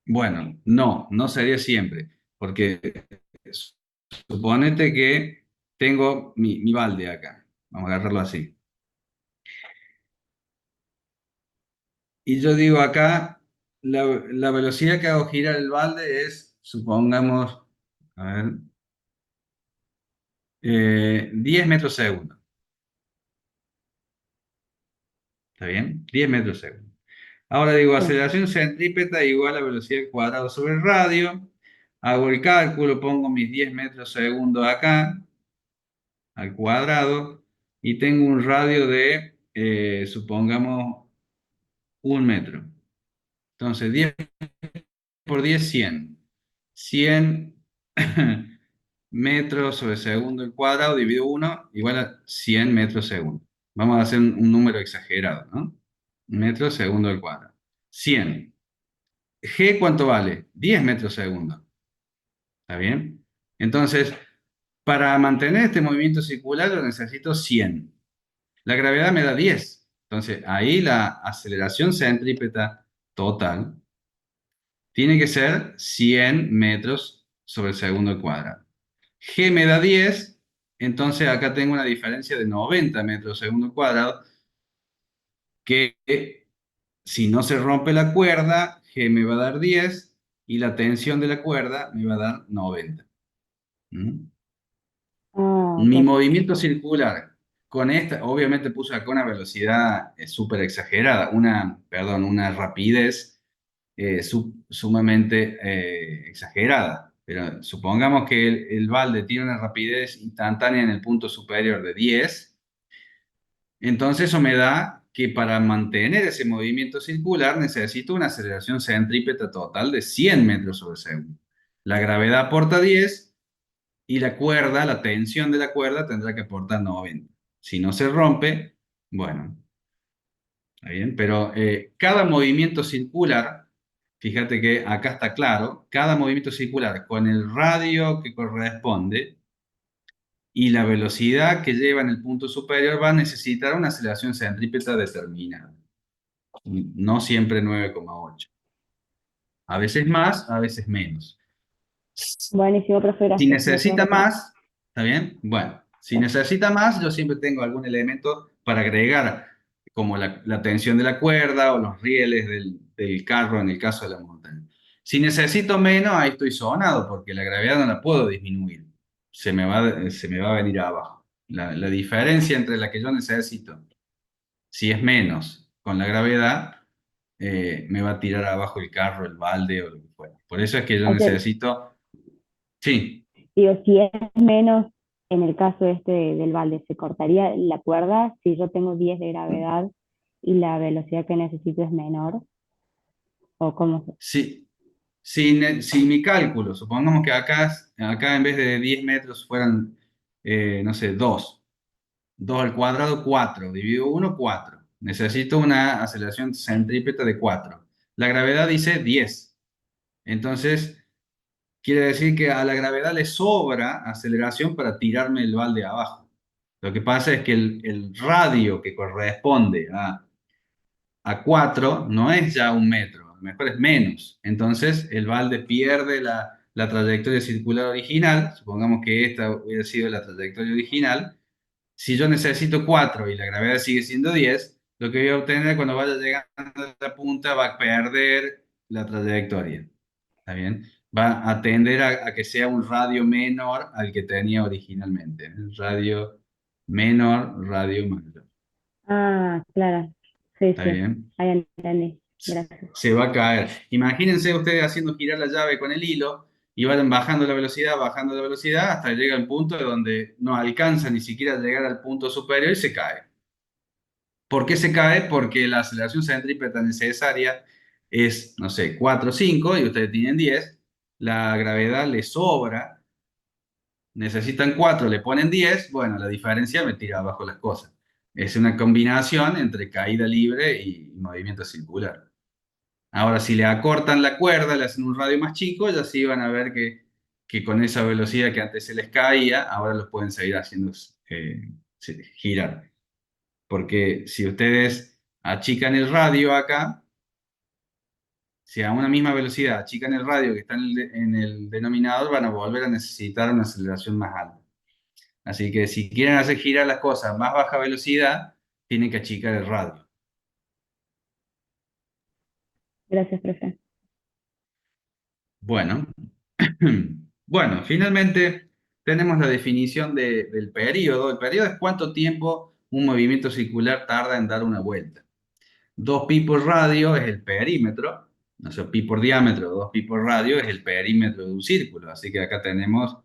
bueno, no sería siempre, porque suponete que tengo mi balde acá, vamos a agarrarlo así, y yo digo acá, la velocidad que hago girar el balde es, supongamos, a ver, 10 metros segundo. ¿Está bien? 10 metros segundo. Ahora digo, Sí. aceleración centrípeta igual a velocidad al cuadrado sobre el radio. Hago el cálculo, pongo mis 10 metros segundo acá, al cuadrado, y tengo un radio de, supongamos, 1 metro. Entonces, 10 por 10, 100. 100 metros sobre segundo al cuadrado dividido 1 igual a 100 metros segundo. Vamos a hacer un número exagerado, ¿no? Metros segundo al cuadrado. 100. G, ¿cuánto vale? 10 metros segundo. ¿Está bien? Entonces, para mantener este movimiento circular lo necesito 100. La gravedad me da 10. Entonces, ahí la aceleración centrípeta total tiene que ser 100 metros sobre el segundo al cuadrado. G me da 10, entonces acá tengo una diferencia de 90 metros segundo al cuadrado, que si no se rompe la cuerda, G me va a dar 10 y la tensión de la cuerda me va a dar 90. ¿Mm? Ah, Mi ok. movimiento circular con esta, obviamente puse acá una velocidad súper exagerada, perdón, una rapidez sumamente exagerada. Pero supongamos que el balde tiene una rapidez instantánea en el punto superior de 10, entonces eso me da que para mantener ese movimiento circular necesito una aceleración centrípeta total de 100 metros sobre segundo. La gravedad aporta 10 y la cuerda, la tensión de la cuerda tendrá que aportar 90. Si no se rompe, bueno, está bien, pero cada movimiento circular, fíjate que acá está claro, cada movimiento circular con el radio que corresponde y la velocidad que lleva en el punto superior va a necesitar una aceleración centrípeta determinada. No siempre 9,8. A veces más, a veces menos. Buenísimo, profe, Si gracias. necesita más, ¿está bien? Bueno, si necesita más, yo siempre tengo algún elemento para agregar, como la tensión de la cuerda o los rieles del carro en el caso de la montaña. Si necesito menos, ahí estoy zonado, porque la gravedad no la puedo disminuir. Se me va a venir abajo. La diferencia entre la que yo necesito, si es menos con la gravedad, me va a tirar abajo el carro, el balde o lo que fuera. Por eso es que yo O sea, necesito, sí. digo, si es menos, en el caso este del balde, ¿se cortaría la cuerda si yo tengo 10 de gravedad y la velocidad que necesito es menor? ¿O cómo? Si mi cálculo, supongamos que acá en vez de 10 metros fueran, no sé, 2 al cuadrado, 4, dividido 1, 4. Necesito una aceleración centrípeta de 4. La gravedad dice 10. Entonces, quiere decir que a la gravedad le sobra aceleración para tirarme el balde abajo. Lo que pasa es que el radio que corresponde a 4 no es ya 1 metro, a lo mejor es menos. Entonces el balde pierde la trayectoria circular original. Supongamos que esta hubiera sido la trayectoria original. Si yo necesito 4 y la gravedad sigue siendo 10, lo que voy a obtener cuando vaya llegando a la punta va a perder la trayectoria. ¿Está bien? Va a tender a que sea un radio menor al que tenía originalmente. Radio menor, radio mayor. Ah, claro. Sí, ¿Está sí. bien? Ahí entendí. Gracias. Se va a caer. Imagínense ustedes haciendo girar la llave con el hilo y vayan bajando la velocidad hasta que llega el punto de donde no alcanza ni siquiera a llegar al punto superior y se cae. ¿Por qué se cae? Porque la aceleración centrípeta necesaria es, no sé, 4 o 5 y ustedes tienen 10. La gravedad les sobra, necesitan 4, le ponen 10, bueno, la diferencia me tira abajo las cosas. Es una combinación entre caída libre y movimiento circular. Ahora, si le acortan la cuerda, le hacen un radio más chico, ya sí van a ver que con esa velocidad que antes se les caía, ahora los pueden seguir haciendo girar. Porque si ustedes achican el radio acá, si a una misma velocidad achican el radio que está en el denominador, van a volver a necesitar una aceleración más alta. Así que si quieren hacer girar las cosas a más baja velocidad, tienen que achicar el radio. Gracias, profe. Bueno, bueno, finalmente tenemos la definición del período. El período es cuánto tiempo un movimiento circular tarda en dar una vuelta. 2pi por radio es el perímetro, o sea, pi por diámetro, 2pi por radio es el perímetro de un círculo. Así que acá tenemos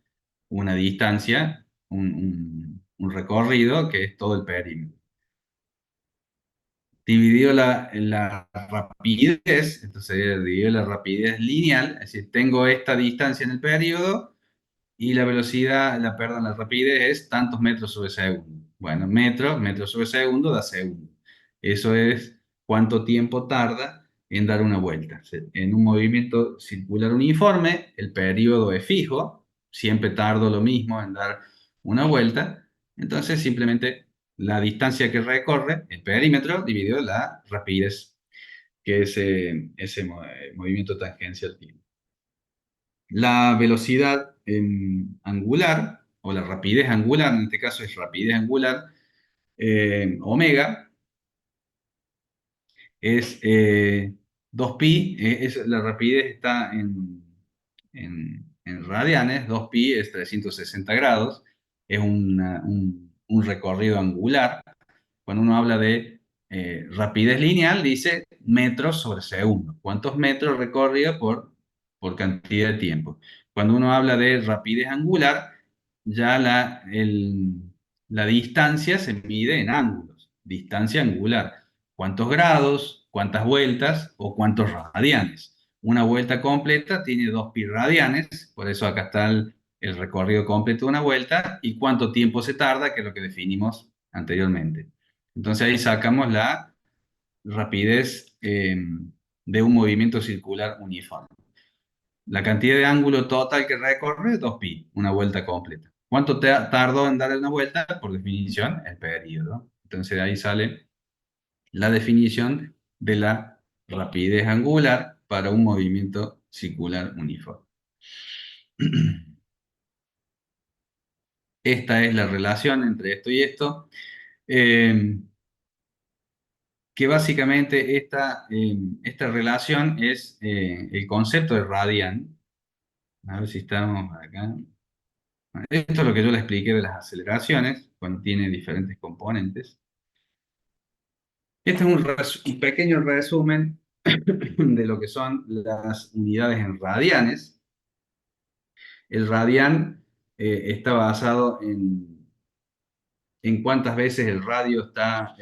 una distancia, un recorrido que es todo el perímetro. Dividido la rapidez, entonces dividido la rapidez lineal, es decir, tengo esta distancia en el periodo y la velocidad, la rapidez es tantos metros sobre segundo. Bueno, metro sobre segundo da segundo. Eso es cuánto tiempo tarda en dar una vuelta. En un movimiento circular uniforme, el periodo es fijo, siempre tardo lo mismo en dar una vuelta, entonces simplemente la distancia que recorre, el perímetro, dividido la rapidez, que es ese movimiento tangencial tiene. La velocidad angular, o la rapidez angular, en este caso es rapidez angular, omega, es 2pi, la rapidez está en radianes, 2pi es 360 grados, es un recorrido angular. Cuando uno habla de rapidez lineal, dice metros sobre segundo. ¿Cuántos metros recorrido por cantidad de tiempo? Cuando uno habla de rapidez angular, ya la distancia se mide en ángulos. Distancia angular. ¿Cuántos grados? ¿Cuántas vueltas? ¿O cuántos radianes? Una vuelta completa tiene 2pi radianes, por eso acá está el recorrido completo de una vuelta, y cuánto tiempo se tarda, que es lo que definimos anteriormente. Entonces ahí sacamos la rapidez de un movimiento circular uniforme. La cantidad de ángulo total que recorre, 2pi, una vuelta completa. ¿Cuánto tardó en dar una vuelta? Por definición, el periodo. Entonces ahí sale la definición de la rapidez angular para un movimiento circular uniforme. Esta es la relación entre esto y esto. Que básicamente esta relación es el concepto de radian. A ver si estamos acá. Esto es lo que yo le expliqué de las aceleraciones, cuando tiene diferentes componentes. Este es un pequeño resumen de lo que son las unidades en radianes. El radian está basado en cuántas veces el radio está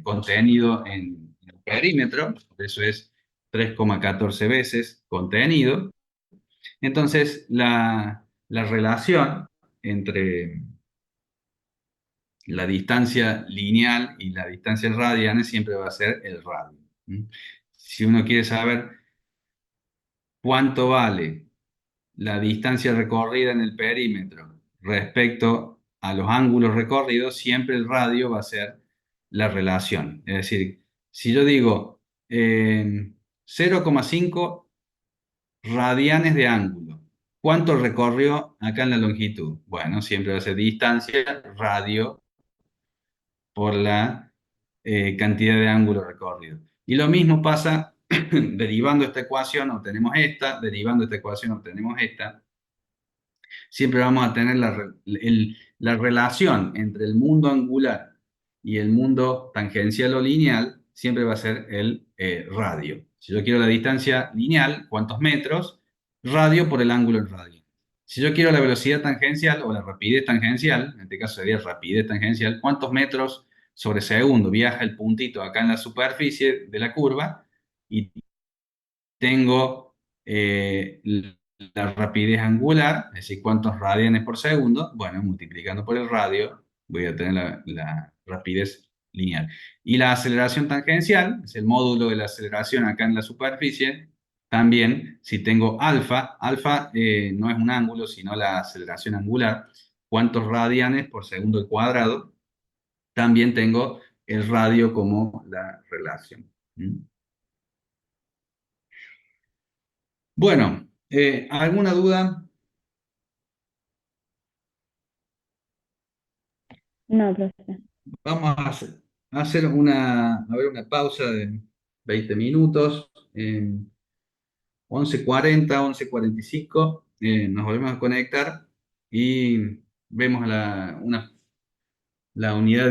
contenido en el perímetro, eso es 3,14 veces contenido. Entonces, la relación entre la distancia lineal y la distancia radiana siempre va a ser el radio. Si uno quiere saber cuánto vale la distancia recorrida en el perímetro respecto a los ángulos recorridos, siempre el radio va a ser la relación. Es decir, si yo digo 0,5 radianes de ángulo, ¿cuánto recorrió acá en la longitud? Bueno, siempre va a ser distancia radio por la cantidad de ángulo recorrido. Y lo mismo pasa derivando esta ecuación, obtenemos esta, derivando esta ecuación, obtenemos esta. Siempre vamos a tener la relación entre el mundo angular y el mundo tangencial o lineal, siempre va a ser el radio. Si yo quiero la distancia lineal, ¿cuántos metros? Radio por el ángulo en radio. Si yo quiero la velocidad tangencial o la rapidez tangencial, en este caso sería rapidez tangencial, ¿cuántos metros sobre segundo viaja el puntito acá en la superficie de la curva? Y tengo la rapidez angular, es decir, cuántos radianes por segundo. Bueno, multiplicando por el radio voy a tener la rapidez lineal. Y la aceleración tangencial, es el módulo de la aceleración acá en la superficie. También, si tengo alfa, alfa no es un ángulo, sino la aceleración angular, cuántos radianes por segundo al cuadrado. También tengo el radio como la relación. Bueno, ¿alguna duda? No, profe. Vamos a hacer una pausa de 20 minutos. 11:40, 11:45, nos volvemos a conectar y vemos la unidad